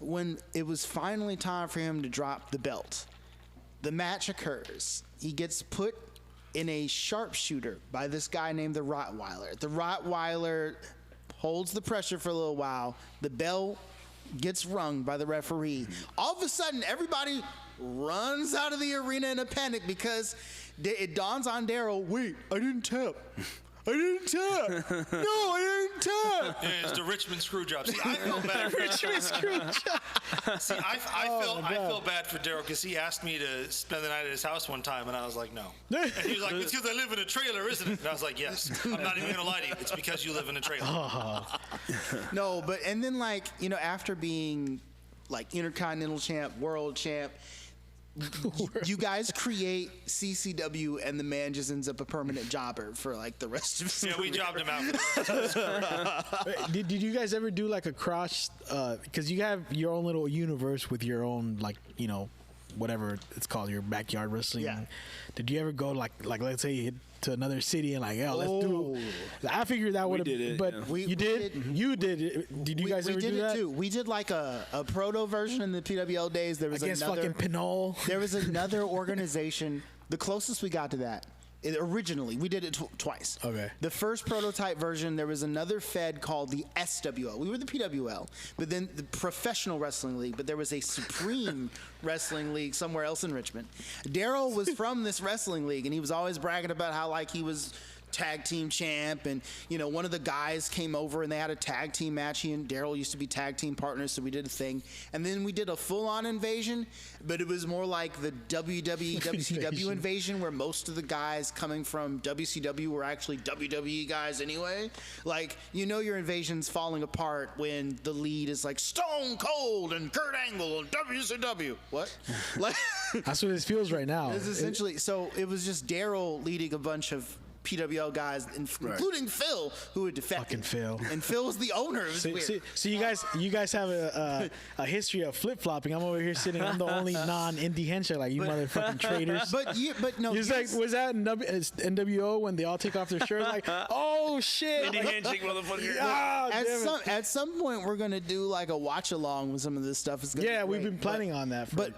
S2: when it was finally time for him to drop the belt, the match occurs. He gets put in a sharpshooter by this guy named the Rottweiler. The Rottweiler holds the pressure for a little while. The bell gets rung by the referee. All of a sudden, everybody runs out of the arena in a panic because it dawns on Daryl, wait, I didn't tap. No, I didn't tap.
S4: Yeah, it's the Richmond Screwjob. See, I felt bad.
S5: Richmond Screwjob.
S4: See, I felt bad for Daryl because he asked me to spend the night at his house one time, and I was like, no. And he was like, it's because I live in a trailer, isn't it? And I was like, yes. I'm not even gonna lie to you. It's because you live in a trailer.
S2: No, but and then like, you know, after being like Intercontinental Champ, World Champ, you guys create CCW, and the man just ends up a permanent jobber for like the rest of his
S4: Yeah, we
S2: career.
S4: jobbed him out.
S5: Did you guys ever do like a cross? Because you have your own little universe with your own, like, you know, whatever it's called, your backyard wrestling.
S2: Yeah.
S5: Did you ever go like let's say you hit to another city and like, let's do it? I figured that would have.
S3: did it,
S5: But
S3: yeah.
S5: you did. You did it. Did you guys ever do that?
S2: We did it too. We did like a proto version in the PWL days. There was
S5: Against
S2: another
S5: fucking Pinol.
S2: There was another organization. The closest we got to that, originally, we did it twice.
S5: Okay.
S2: The first prototype version, there was another fed called the SWL. We were the PWL, but then the Professional Wrestling League, but there was a Supreme Wrestling League somewhere else in Richmond. Daryl was from this wrestling league, and he was always bragging about how like he was tag team champ, and you know, one of the guys came over and they had a tag team match. He and Daryl used to be tag team partners, so we did a thing, and then we did a full-on invasion, but it was more like the WWE WCW invasion, where most of the guys coming from WCW were actually WWE guys anyway. Like, you know, your invasion's falling apart when the lead is like Stone Cold and Kurt Angle and WCW. What? Like,
S5: That's what this feels right now.
S2: it's essentially, so it was just Daryl leading a bunch of PWL guys, including Phil, who had defected.
S5: Fucking Phil.
S2: And Phil was the owner. It was weird.
S5: So you guys have a history of flip flopping. I'm over here sitting. I'm the only non-indie handshake, like you motherfucking traitors.
S2: But no.
S5: It's like, was that in NWO when they all take off their shirts? Like, oh shit!
S3: Indie handshake, motherfucker.
S5: Ah, damn it.
S2: At some point, we're gonna do like a watch along with some of this stuff. It's gonna
S5: Yeah,
S2: be
S5: we've
S2: great.
S5: been planning on that.
S2: But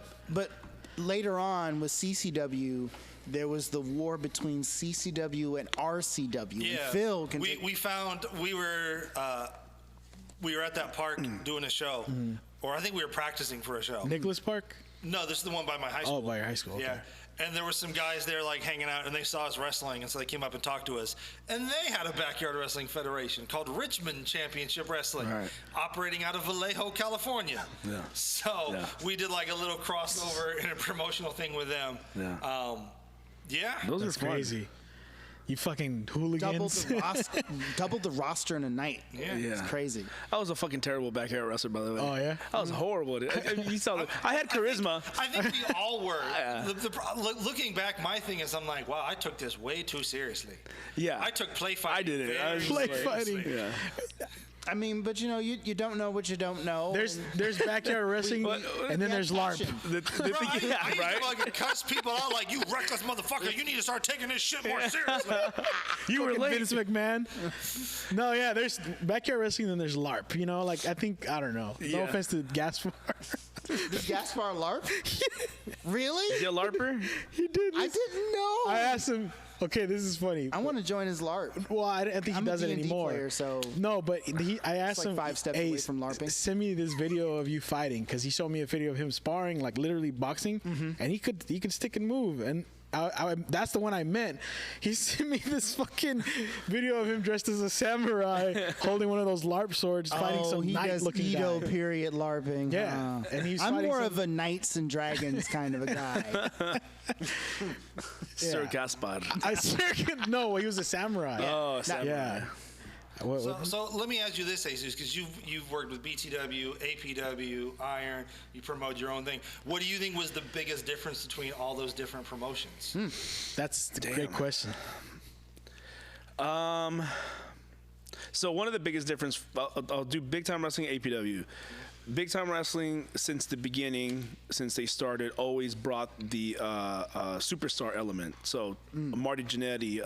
S2: later on with CCW, there was the war between CCW and RCW.
S4: Yeah,
S2: And Phil can
S4: we found we were at that park doing a show, or I think we were practicing for a show.
S5: Nicholas Park.
S4: No, this is the one by my high school.
S5: Oh, by your high school. Okay.
S4: Yeah. And there were some guys there like hanging out, and they saw us wrestling, and so they came up and talked to us. And they had a backyard wrestling federation called Richmond Championship Wrestling, operating out of Vallejo, California. Yeah. So we did like a little crossover and a promotional thing with them. Yeah.
S3: Those
S5: That's
S3: are fun.
S5: crazy. You fucking hooligans.
S2: Doubled the roster in a night.
S4: Yeah.
S2: It's crazy.
S3: I was a fucking terrible backyard wrestler, by the way.
S5: Oh, yeah?
S3: I was horrible. You saw that. I had charisma.
S4: I think we all were. Looking back, my thing is I'm like, wow, I took this way too seriously.
S3: Yeah.
S4: I took play fighting.
S3: I did it. I was
S5: Play fighting.
S3: Yeah.
S2: I mean, but you know, you don't know what you don't know.
S5: There's backyard wrestling, and then there's LARP.
S4: I used to fucking cuss people out like, you reckless motherfucker, you need to start taking this shit more seriously.
S5: You were late. Vince McMahon. No, yeah, there's backyard wrestling, then there's LARP. You know, like I don't know. No offense to Gaspar.
S2: Did Gaspar LARP? Really?
S3: Is he a LARPer?
S5: He did.
S2: I didn't know.
S5: I asked him. Okay, this is funny.
S2: I want to join his LARP.
S5: Well, I think he does it
S2: D&D
S5: anymore.
S2: player, so
S5: no, but I asked
S2: like
S5: him
S2: 5 steps away from LARPing.
S5: Send me this video of you fighting, because he showed me a video of him sparring, like literally boxing, and he could stick and move, and that's the one I meant. He sent me this fucking video of him dressed as a samurai holding one of those LARP swords, fighting some knight-looking guy.
S2: Edo period LARPing.
S5: Yeah, and he's.
S2: I'm more of a knights and dragons kind of a guy.
S3: Sir Gaspar.
S5: No, he was a samurai.
S3: Oh, samurai.
S5: Yeah.
S4: So let me ask you this, Jesus, because you've worked with BTW, APW, Iron, you promote your own thing. What do you think was the biggest difference between all those different promotions?
S5: That's a great question.
S3: So one of the biggest difference, I'll do Big Time Wrestling, APW. Big Time Wrestling, since the beginning, since they started, always brought the superstar element. So Marty Jannetty,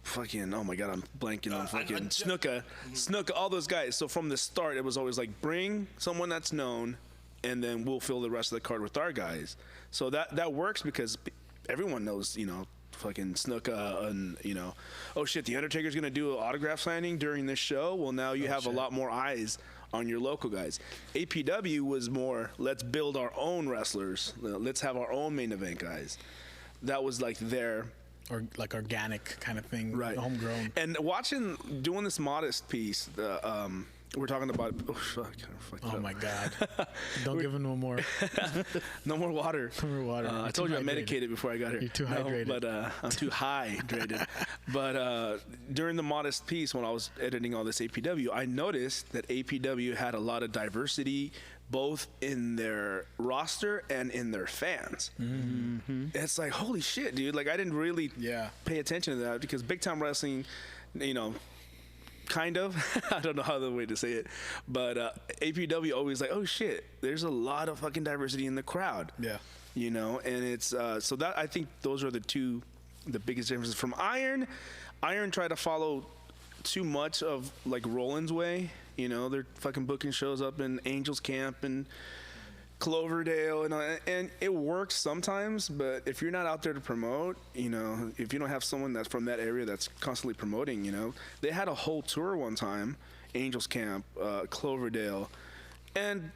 S3: fucking, oh my God, I'm blanking on fucking Snuka, all those guys. So from the start, it was always like, bring someone that's known, and then we'll fill the rest of the card with our guys. So that works because everyone knows, you know, fucking Snuka, and you know, oh shit, the Undertaker's gonna do an autograph signing during this show. Well, now you have a lot more eyes on your local guys. APW was more, let's build our own wrestlers. Let's have our own main event guys. That was like their
S5: or like organic kind of thing,
S3: right?
S5: Homegrown.
S3: And doing this Modest piece, we're talking about. Oh fuck!
S5: Oh my God! Don't give him no more.
S3: No more water.
S5: No more water.
S3: I told you I medicated before I got here.
S5: You're too hydrated.
S3: But I'm too hydrated. But during the Modest piece, when I was editing all this APW, I noticed that APW had a lot of diversity, both in their roster and in their fans. Mm-hmm. It's like, holy shit, dude. Like, I didn't really pay attention to that because Big Time Wrestling, you know, kind of. I don't know how the way to say it. But APW always like, oh shit, there's a lot of fucking diversity in the crowd. Yeah. You know, and it's, so that, I think those are the biggest differences. From Iron tried to follow too much of like Roland's way. You know, they're fucking booking shows up in Angels Camp and Cloverdale, and it works sometimes, but if you're not out there to promote, you know, if you don't have someone that's from that area that's constantly promoting, you know, they had a whole tour one time, Angels Camp, Cloverdale, and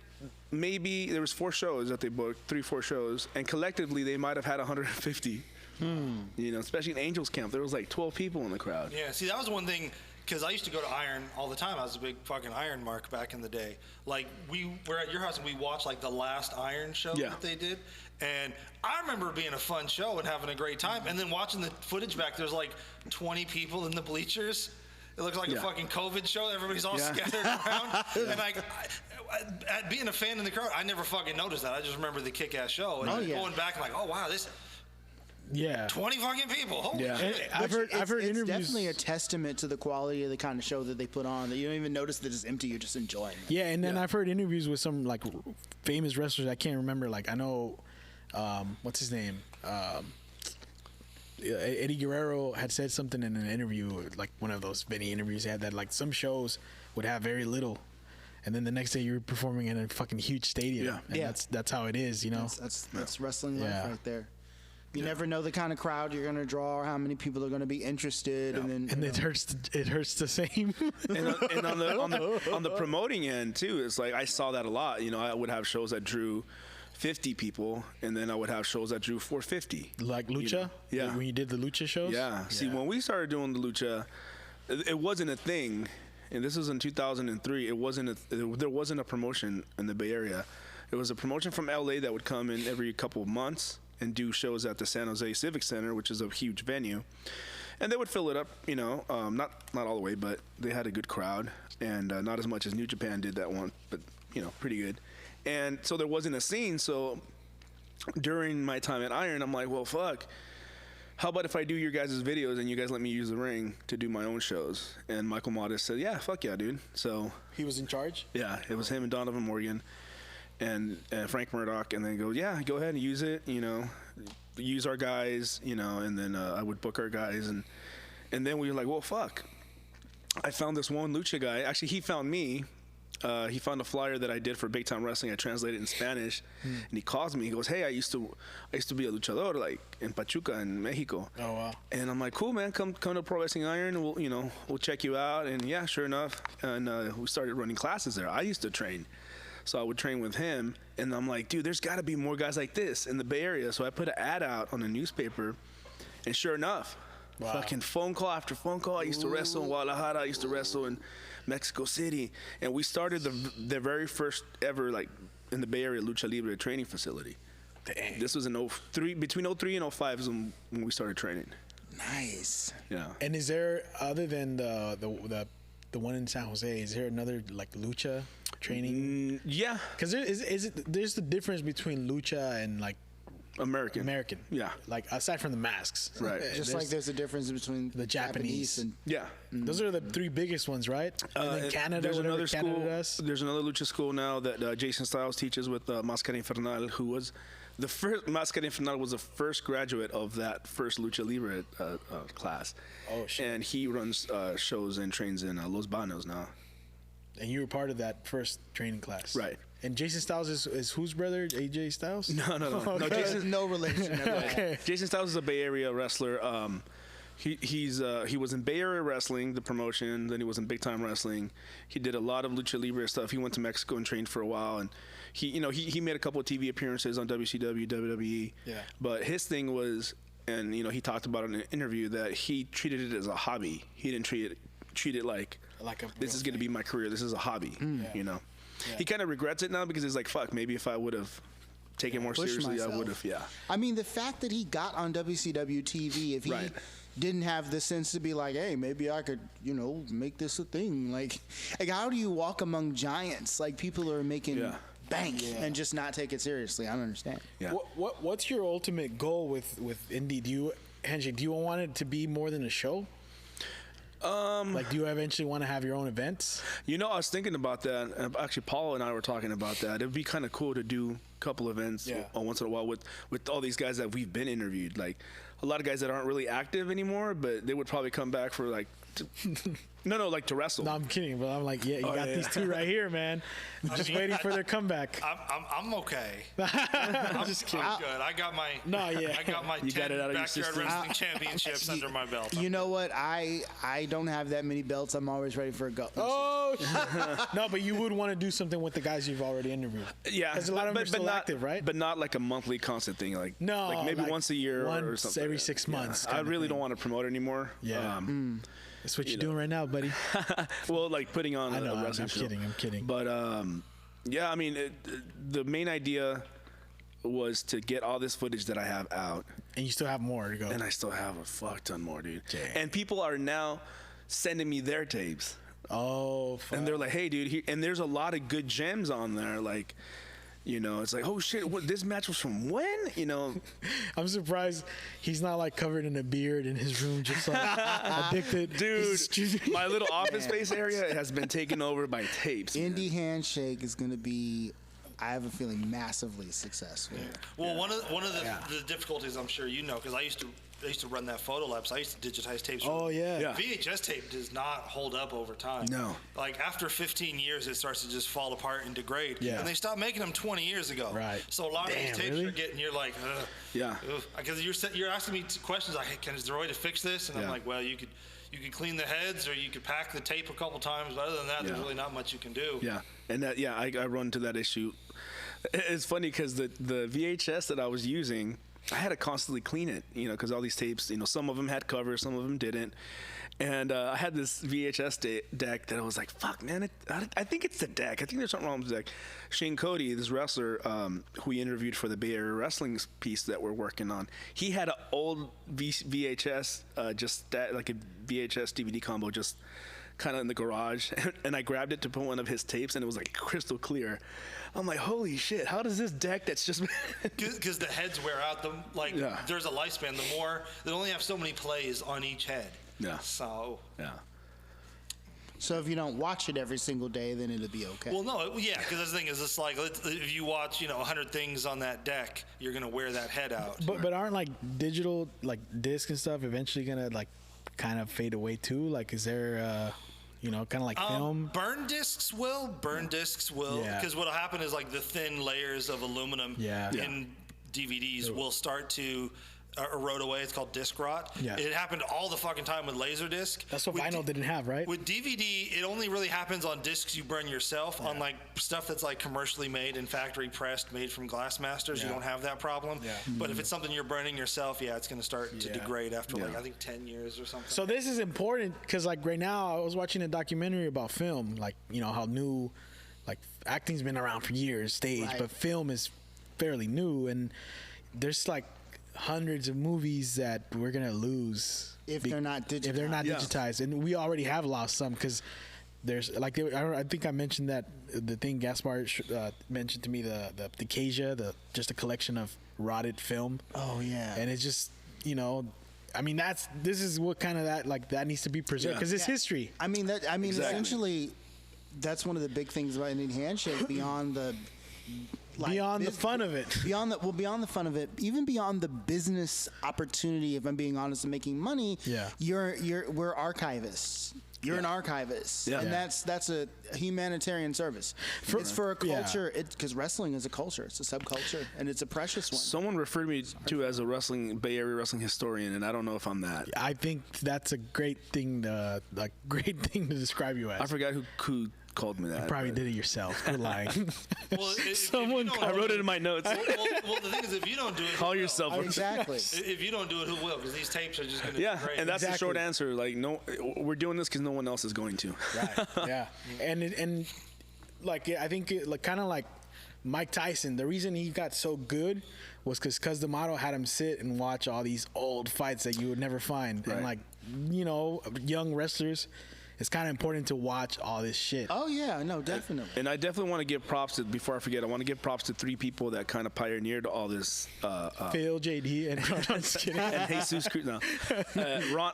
S3: maybe there was 4 shows that they booked, 4 shows, and collectively they might have had 150. You know, especially in Angels Camp, there was like 12 people in the crowd.
S4: Yeah, see, that was one thing. Because I used to go to Iron all the time. I was a big fucking Iron mark back in the day. Like, we were at your house and we watched, like, the last Iron show that they did. And I remember it being a fun show and having a great time. And then watching the footage back, there's, like, 20 people in the bleachers. It looks like a fucking COVID show. Everybody's all scattered around. And, like, at being a fan in the crowd, I never fucking noticed that. I just remember the kick-ass show. And going back, I'm like, oh, wow, this... 20 fucking people. Holy shit.
S5: I've heard interviews.
S2: It's definitely a testament to the quality of the kind of show that they put on that you don't even notice that it's empty. You're just enjoying it.
S5: Yeah, and then I've heard interviews with some like famous wrestlers. I can't remember. Like I know, what's his name? Eddie Guerrero had said something in an interview, like one of those Vinny interviews. He had that like some shows would have very little, and then the next day you're performing in a fucking huge stadium. And that's how it is, you know.
S2: That's wrestling life right there. You never know the kind of crowd you're gonna draw, or how many people are gonna be interested, and
S5: it hurts the same.
S3: and on the promoting end too, it's like I saw that a lot. You know, I would have shows that drew 50 people, and then I would have shows that drew 450.
S5: Like Lucha?
S3: You know? Yeah.
S5: When you did the Lucha shows?
S3: Yeah. See, when we started doing the Lucha, it wasn't a thing, and this was in 2003. There wasn't a promotion in the Bay Area. It was a promotion from LA that would come in every couple of months and do shows at the San Jose Civic Center, which is a huge venue. And they would fill it up, you know, not all the way, but they had a good crowd, and not as much as New Japan did that one, but, you know, pretty good. And so there wasn't a scene, so during my time at Iron, I'm like, well, fuck, how about if I do your guys' videos and you guys let me use the ring to do my own shows? And Michael Modest said, yeah, fuck yeah, dude. So
S5: he was in charge?
S3: Yeah, it was him and Donovan Morgan. And Frank Murdoch, and then go, yeah, go ahead and use it, you know, use our guys, you know, and then I would book our guys, and then we were like, well, fuck, I found this one Lucha guy. Actually, he found me. He found a flyer that I did for Big Time Wrestling. I translated it in Spanish, and he calls me. He goes, hey, I used to be a luchador, like in Pachuca in Mexico.
S5: Oh wow!
S3: And I'm like, cool, man, come to Pro Wrestling Iron, and we'll check you out. And yeah, sure enough, and we started running classes there. I used to train. So I would train with him, and I'm like, dude, there's got to be more guys like this in the Bay Area. So I put an ad out on the newspaper, and sure enough, fucking phone call after phone call. I used to wrestle in Guadalajara. I used to wrestle in Mexico City, and we started the very first ever, like, in the Bay Area, Lucha Libre training facility. Dang. This was in 03, between 03 and 05 is when we started training.
S2: Nice.
S3: Yeah.
S5: And is there, other than the one in San Jose, is there another, like, lucha training?
S3: Yeah.
S5: Because there's the difference between lucha and, like, American.
S3: Yeah.
S5: Like, aside from the masks.
S3: Right.
S2: Just like there's a difference between
S5: the Japanese
S2: and
S3: yeah.
S5: Those are the three biggest ones, right? And then Canada,
S3: there's another
S5: Canada
S3: school.
S5: does.
S3: There's another lucha school now that Jason Styles teaches with Máscara Infernal, who was the first. Máscara Infernal was the first graduate of that first Lucha Libre class.
S5: Oh shit!
S3: And he runs shows and trains in Los Banos now.
S5: And you were part of that first training class,
S3: right?
S5: And Jason Styles is whose brother? AJ Styles?
S3: No.
S5: Okay.
S3: No, Jason,
S2: no relation.
S5: Okay.
S3: Jason Styles is a Bay Area wrestler. He was in Bay Area Wrestling, the promotion. Then he was in Big Time Wrestling. He did a lot of Lucha Libre stuff. He went to Mexico and trained for a while, and he made a couple of TV appearances on WCW, WWE.
S5: Yeah.
S3: But his thing was, and he talked about in an interview, that he treated it as a hobby. He didn't treat it like this is going to be my career. This is a hobby. Yeah. He kind of regrets it now because he's like, fuck, maybe if I would have taken it more seriously, myself. I would have, yeah.
S2: I mean, the fact that he got on WCW TV, if he didn't have the sense to be like, hey, maybe I could, make this a thing. Like how do you walk among giants? Like, people are making bank and just not take it seriously. I don't understand.
S3: Yeah.
S5: What's your ultimate goal with Indy? Do you want it to be more than a show? Like, do you eventually want to have your own events?
S3: I was thinking about that. And actually, Paul and I were talking about that. It'd be kind of cool to do a couple events once in a while with all these guys that we've been interviewed. Like, a lot of guys that aren't really active anymore, but they would probably come back for like like to wrestle.
S5: No, I'm kidding, but I'm like, you got these two right here, man. I'm just waiting for their comeback.
S4: I'm okay. I'm just kidding. I'm good. I got my I got my 10 backyard wrestling championships under my belt.
S2: You know what? I don't have that many belts. I'm always ready for a go.
S5: Oh, no, but you would want to do something with the guys you've already interviewed.
S3: Yeah,
S5: because a lot of them are still active, right?
S3: But not like a monthly constant thing. Like maybe once a year or something.
S5: Every 6 months.
S3: I really don't want to promote anymore.
S5: Yeah. That's what you're doing right now, buddy.
S3: Well, like putting on a wrestling show.
S5: I'm kidding.
S3: But I mean, the main idea was to get all this footage that I have out.
S5: And you still have more to go.
S3: And I still have a fuck ton more, dude. Dang. And people are now sending me their tapes.
S5: Oh, fuck.
S3: And they're like, hey, dude, and there's a lot of good gems on there. Like, it's like, oh shit, this match was from when?
S5: I'm surprised he's not like covered in a beard in his room, just like addicted.
S3: Dude, my little office space area has been taken over by tapes.
S2: Indy Handshake is going to be, I have a feeling, massively successful.
S4: Well, one of the difficulties, I'm sure because I used to used to run that photo labs. I used to digitize tapes.
S5: Oh, yeah.
S4: VHS tape does not hold up over time.
S3: No.
S4: Like after 15 years, it starts to just fall apart and degrade.
S5: Yeah.
S4: And they stopped making them 20 years ago.
S5: Right.
S4: So a lot of these tapes
S5: really?
S4: are getting, you're like, ugh.
S3: Yeah.
S4: Because you're asking me questions like, hey, is there a way to fix this? And I'm like, well, you could clean the heads, or you could pack the tape a couple times. But other than that, there's really not much you can do.
S3: Yeah. And that, I run into that issue. It's funny because the VHS that I was using, I had to constantly clean it, because all these tapes, some of them had covers, some of them didn't. And I had this VHS deck that I was like, fuck, man, I think it's the deck. I think there's something wrong with the deck. Shane Cody, this wrestler who we interviewed for the Bay Area Wrestling piece that we're working on, he had an old VHS, like a VHS DVD combo, just kind of in the garage. And I grabbed it to put one of his tapes, and it was like crystal clear. I'm like, holy shit, how does this deck that's just...
S4: Because the heads wear out. There's a lifespan. They only have so many plays on each head.
S3: Yeah.
S4: So.
S3: Yeah.
S2: So if you don't watch it every single day, then it'll be okay.
S4: Well, no, because the thing is, it's like if you watch, 100 things on that deck, you're gonna wear that head out.
S5: But aren't like digital discs and stuff eventually gonna kind of fade away too? Like, is there kind of like film?
S4: Burn discs will. Because what'll happen is the thin layers of aluminum in DVDs will start to erode away. It's called disc rot.
S5: Yeah.
S4: It happened all the fucking time with Laserdisc.
S5: That's what vinyl didn't have, right?
S4: With DVD, it only really happens on discs you burn yourself. On stuff that's commercially made and factory pressed, made from Glassmasters, you don't have that problem.
S5: Yeah.
S4: But if it's something you're burning yourself, it's going to start to degrade after I think 10 years or something.
S5: So this is important because right now I was watching a documentary about film, how new, acting's been around for years, stage, but film is fairly new, and there's hundreds of movies that we're gonna lose
S2: if they're not digitized, and we already have lost some because there's I think I mentioned that the thing Gaspar mentioned to me, the Acacia, just a collection of rotted film. Oh yeah,
S5: and it's just this is what kind of that needs to be preserved because it's history.
S2: Exactly. Essentially, that's one of the big things about Indy Handshake beyond the.
S5: Beyond the fun of it.
S2: Beyond the fun of it, even beyond the business opportunity, if I'm being honest, of making money, we're archivists. You're an archivist, and that's a humanitarian service. It's for a culture, because wrestling is a culture. It's a subculture, and it's a precious one.
S3: Someone referred me to as a Bay Area wrestling historian, and I don't know if I'm that.
S5: I think that's a great thing to describe you as.
S3: I forgot who called me that.
S5: You probably did it yourself. You're lying.
S4: Well,
S3: I wrote it in my notes.
S4: Well, the thing is, if you don't do it,
S3: call yourself.
S2: Exactly.
S4: If you don't do it, who will? Because these tapes are just going to degrade.
S3: And that's the short answer. No, we're doing this because no one else is going to.
S5: Right. Yeah. And I think kind of like Mike Tyson. The reason he got so good was because the model had him sit and watch all these old fights that you would never find,
S3: right.
S5: And young wrestlers. It's kind of important to watch all this shit.
S2: Oh, yeah. No, definitely.
S3: And I definitely want to give props to, before I forget, I want to give props to 3 people that kind of pioneered all this.
S5: Phil, JD, and I'm just kidding.
S3: And Jesus Cruz. No.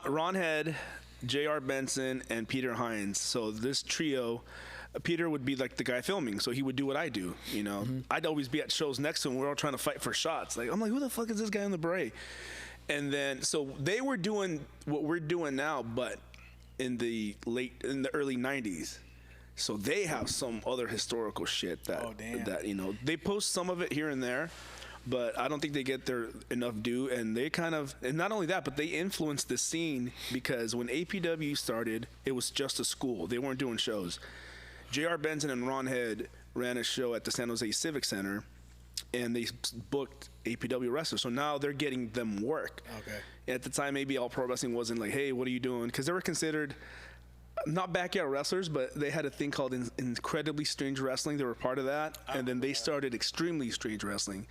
S3: Ron Head, J.R. Benson, and Peter Hines. So this trio, Peter would be the guy filming, so he would do what I do, Mm-hmm. I'd always be at shows next to him. We're all trying to fight for shots. I'm like, who the fuck is this guy in the beret? And then, so they were doing what we're doing now, but in the early 90s. So they have some other historical shit that they post some of it here and there, but I don't think they get their enough due. And they and not only that, but they influenced the scene, because when APW started, it was just a school. They weren't doing shows. J.R. Benson and Ron Head ran a show at the San Jose Civic Center, and they booked APW wrestlers. So now they're getting them work.
S5: Okay.
S3: At the time, maybe All Pro Wrestling wasn't hey, what are you doing? Because they were considered not backyard wrestlers, but they had a thing called Incredibly Strange Wrestling. They were part of that. And then they started Extremely Strange Wrestling.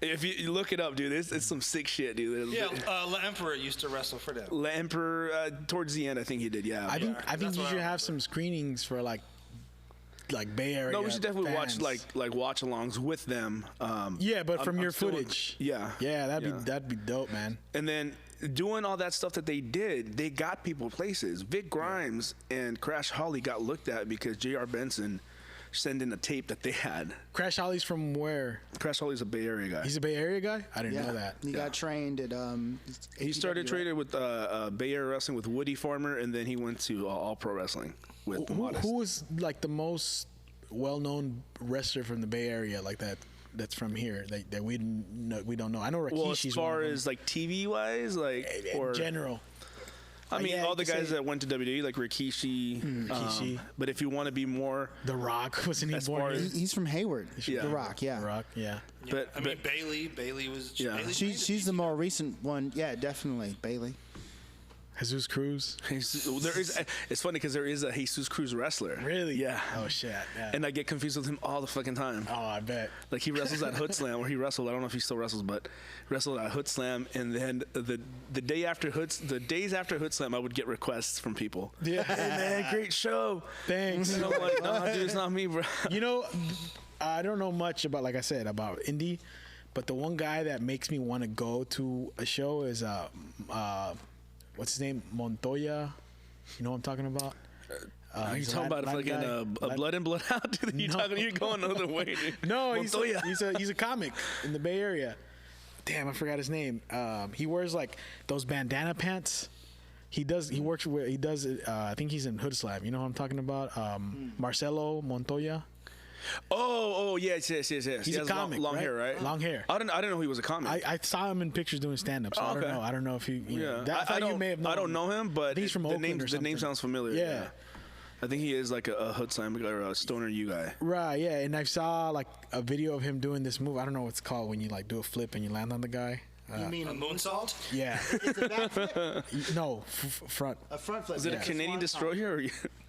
S3: If you look it up, dude, it's some sick shit, dude.
S4: Yeah, La Emperor used to wrestle for them.
S3: La Emperor, towards the end, I think he did, yeah.
S5: I think you should have some screenings for Bay Area.
S3: No, we should definitely
S5: fans.
S3: watch watch-alongs with them.
S5: But from your footage. That'd be dope, man.
S3: And then doing all that stuff that they did, they got people places. Vic Grimes and Crash Holly got looked at because J.R. Benson send in a tape that they had.
S5: Crash Holly's from where?
S3: Crash Holly's a Bay Area guy.
S5: He's a Bay Area guy? I didn't know that.
S2: He got trained at
S3: He started training with Bay Area Wrestling with Woody Farmer, and then he went to All Pro Wrestling with Modest.
S5: Who was like the most well-known wrestler from the Bay Area like that? That's from here that we don't know. I know Rikishi's
S3: well, as far as like TV wise, like or
S5: in general.
S3: I mean, all the guys that went to WWE, like Rikishi. But if you want to be more,
S5: The Rock wasn't he born here?
S2: he's from Hayward.
S3: Yeah.
S2: The Rock, yeah.
S5: The Rock, yeah.
S3: but
S4: I mean, Bailey was.
S3: Yeah.
S2: She's the more recent one. Yeah, definitely Bailey.
S5: Jesus Cruz.
S3: there is. It's funny because there is a Jesus Cruz wrestler.
S5: Really?
S3: Yeah.
S5: Oh shit. Yeah.
S3: And I get confused with him all the fucking time.
S5: Oh, I bet.
S3: Like he wrestles at Hood Slam, or he wrestled. I don't know if he still wrestles, but wrestled at Hood Slam. And then the days after Hood Slam, I would get requests from people.
S5: Yeah.
S3: Hey man, great show.
S5: Thanks.
S3: And I'm like, no, dude, it's not me, bro.
S5: You know, I don't know much about, like I said, about Indy, but the one guy that makes me want to go to a show is what's his name? Montoya. You know what I'm talking about?
S3: Are you talking about fucking a Blood in, Blood out? Dude, you're going another way, dude.
S5: No,
S3: Montoya.
S5: he's a comic in the Bay Area. Damn, I forgot his name. He wears like those bandana pants. I think he's in Hood Slam. You know what I'm talking about? Marcelo Montoya.
S3: Oh, yes.
S5: He's a comic.
S3: Long hair, right?
S5: Long hair.
S3: I didn't know he was a comic.
S5: I saw him in pictures doing stand-up, so
S3: okay.
S5: I don't know if he.
S3: You may have known. I don't know him, but
S5: he's from
S3: the
S5: Oakland
S3: name,
S5: or
S3: the name
S5: something.
S3: sounds familiar.
S5: Yeah.
S3: I think he is like a Hood Slam guy or a Stoner U guy.
S5: Right, yeah, and I saw like a video of him doing this move. I don't know what it's called when you like do a flip and you land on the guy.
S4: You mean a moonsault?
S5: Yeah.
S2: It's a back flip.
S5: No, front.
S2: A front flip.
S3: Is it a
S2: yeah.
S3: Canadian destroyer? Or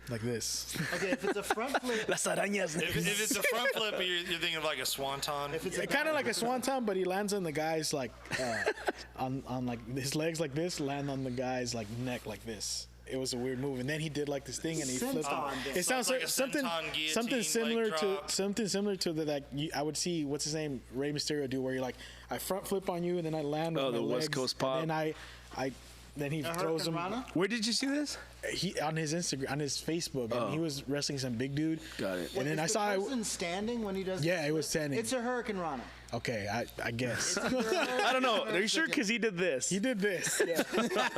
S5: Like this.
S2: Okay, if it's a front flip.
S3: Las arañas.
S4: If it's a front flip, you're thinking of like a swanton.
S2: If it's a
S5: Kind of like a swanton, but he lands on the guy's like on like his legs like this, land on the guy's like neck like this. It was a weird move, and then he did like this thing, and he flipped. It sounds
S4: like a
S5: something
S4: senton guillotine,
S5: similar to the I would see what's his name, Rey Mysterio do, where you're like I front flip on you, and then I land on my
S3: the
S5: legs,
S3: West Coast pop.
S5: And then he throws him.
S3: Where did you see this?
S5: He on his Instagram, on his Facebook, and he was wrestling some big dude.
S3: Got it.
S5: And then I saw
S2: person standing when he does.
S5: Yeah, it was standing.
S2: It's a Hurricane Rana.
S5: Okay, I guess.
S3: I don't know. Are you sure? Because he did this.
S5: He did this. Yeah.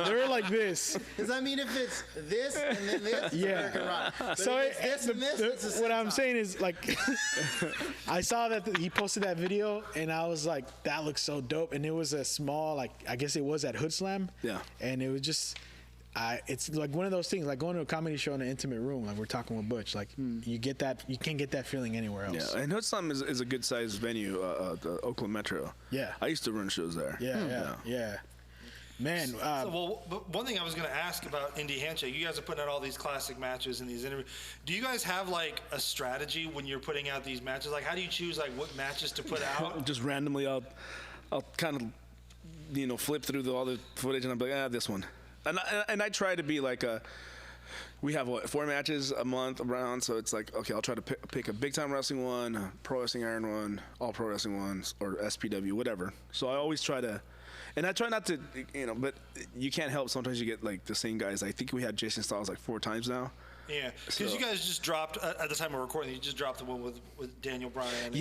S5: They were like this.
S2: Does that mean if it's this and then this, it's a Hurricane Rana? But
S5: So
S2: if it's this and this, it's a
S5: what I'm
S2: senton.
S5: saying is like, I saw that he posted that video, and I was like, that looks so dope. And it was a small, like, I guess it was at Hood Slam.
S3: Yeah.
S5: And it was just. It's like one of those things, like going to a comedy show in an intimate room, like we're talking with Butch. Like you can't get that feeling anywhere else.
S3: Yeah, and Hood Slam is a good sized venue, the Oakland Metro.
S5: Yeah.
S3: I used to run shows there.
S5: Yeah. Man,
S4: But one thing I was going to ask about Indy Handshake, you guys are putting out all these classic matches and these interviews. Do you guys have like a strategy when you're putting out these matches? Like, how do you choose like what matches to put out?
S3: Just randomly, I'll kind of, flip through all the footage, and I'm like, this one. And I try to be like we have 4 matches a month around, so it's like, okay, I'll try to pick a big time wrestling one, a pro wrestling iron one, all pro wrestling ones, or SPW, whatever. So I always try to, and I try not to, but you can't help. Sometimes you get like the same guys. I think we had Jason Styles like 4 times now.
S4: Yeah, because you guys just dropped, at the time of recording, you just dropped the one with Daniel Bryan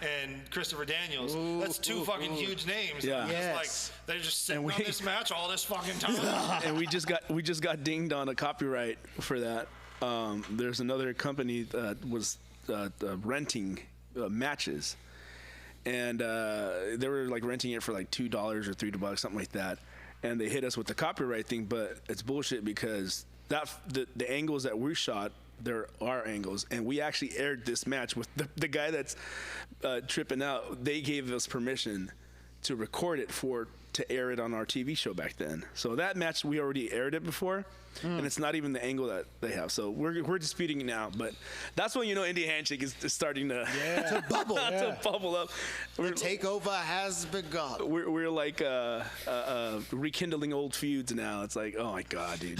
S4: and Christopher Daniels. That's 2 fucking huge names.
S3: Yeah.
S4: Yes. Like, they're just sitting on this match all this fucking time.
S3: And we just got dinged on a copyright for that. There's another company that was renting matches, and they were like renting it for like $2 or $3, something like that. And they hit us with the copyright thing, but it's bullshit because the angles that we shot, there are angles, and we actually aired this match with the guy that's tripping out. They gave us permission to record it to air it on our TV show back then. So that match, we already aired it before, and it's not even the angle that they have. So we're disputing it now, but that's when Indy Handshake is starting to
S2: bubble.
S3: to bubble up.
S2: The takeover has begun.
S3: We're like rekindling old feuds now. It's like, oh my god, dude.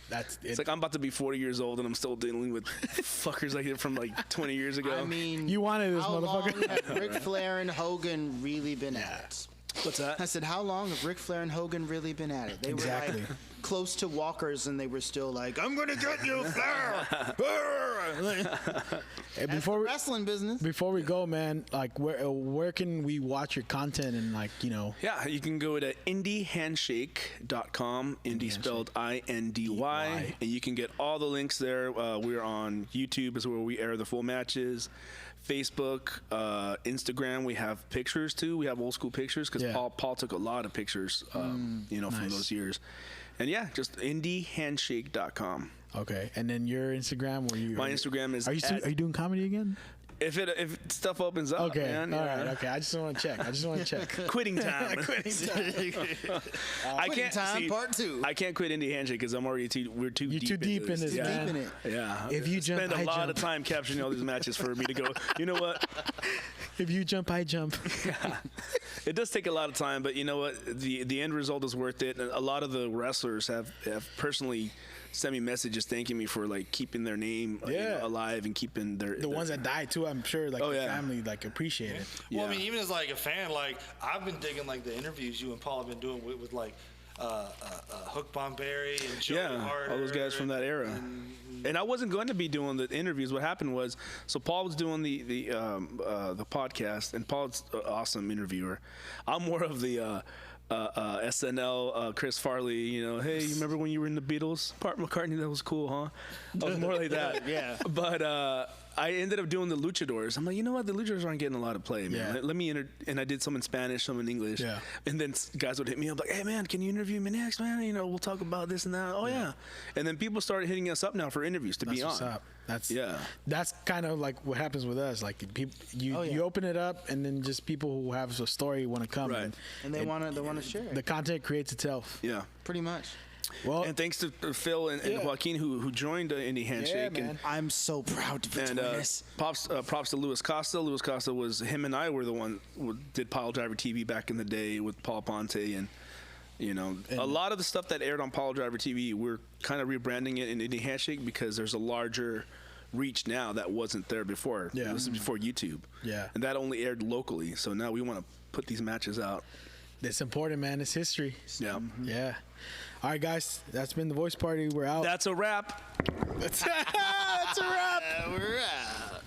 S5: that's
S3: It's like I'm about to be 40 years old and I'm still dealing with fuckers like it from like 20 years ago.
S2: I mean,
S5: You wanted this
S2: how
S5: motherfucker.
S2: long have Ric Flair and Hogan really been at it?
S3: What's that?
S2: I said, how long have Ric Flair and Hogan really been at it? They
S5: Exactly.
S2: were like close to walkers and they were still like, I'm gonna get you, Flair.
S5: Hey,
S2: That's the wrestling business.
S5: Before we go, man, like where can we watch your content and like, you know?
S3: Yeah, you can go to indyhandshake.com, Indy spelled INDY, and you can get all the links there. We're on YouTube is where we air the full matches. Facebook, Instagram, we have pictures too. We have old school pictures because Paul took a lot of pictures, from those years. And yeah, just indyhandshake.com.
S5: Okay, and then your Instagram,
S3: my Instagram is.
S5: Are you doing comedy again?
S3: If stuff opens up,
S5: okay,
S3: man.
S5: All right, okay. I just want to check.
S3: Quitting time.
S5: Quitting time.
S2: Quitting time, part 2.
S3: I can't quit Indie Handshake because we're too
S5: You're
S3: deep
S5: too deep in this, man.
S2: Deep in it.
S3: Yeah.
S5: If you jump,
S3: spend a
S5: I
S3: lot
S5: jump.
S3: of time capturing all these matches for me to go. You know what?
S5: If you jump, I jump.
S3: It does take a lot of time, but you know what? The end result is worth it. And a lot of the wrestlers have personally sent me messages thanking me for like keeping their name alive and keeping their
S5: ones that died too. I'm sure like the family like appreciate it.
S4: Well, I mean, even as like a fan, like I've been digging like the interviews you and Paul have been doing with like Hook Bomberry and Joey Harder,
S3: all those guys from that era. And I wasn't going to be doing the interviews. What happened was, so Paul was doing the podcast, and Paul's an awesome interviewer. I'm more of the SNL, Chris Farley, you know, hey, you remember when you were in the Beatles? Part McCartney, that was cool, huh? I was more like that.
S2: Yeah.
S3: But I ended up doing the luchadors. I'm like, you know what? The luchadors aren't getting a lot of play, man.
S5: Yeah.
S3: Let me and I did some in Spanish, some in English. Yeah. And then guys would hit me up like, hey, man, can you interview me next, man? You know, we'll talk about this and that. Oh, yeah. And then people started hitting us up now for interviews to be on.
S5: What's up. That's kind of like what happens with us. Like you open it up, and then just people who have a story want to come,
S3: right.
S2: and they want to share it.
S5: The content creates itself.
S3: Yeah,
S2: pretty much.
S3: Well, and thanks to Phil and Joaquin who joined Indie Handshake.
S5: Yeah, man.
S3: And
S2: I'm so proud to be doing this.
S3: Props to Louis Costa. Louis Costa was him and I were the one who did Pile Driver TV back in the day with Paul Ponte and. You know, a lot of the stuff that aired on Pile Driver TV, we're kind of rebranding it in Indie Handshake because there's a larger reach now that wasn't there before.
S5: Yeah.
S3: This is before YouTube.
S5: Yeah.
S3: And that only aired locally. So now we want to put these matches out.
S5: It's important, man. It's history.
S3: Yeah.
S5: Yeah. All right, guys. That's been the Voice Party. We're out.
S3: That's a wrap.
S5: That's a wrap.
S2: We're out.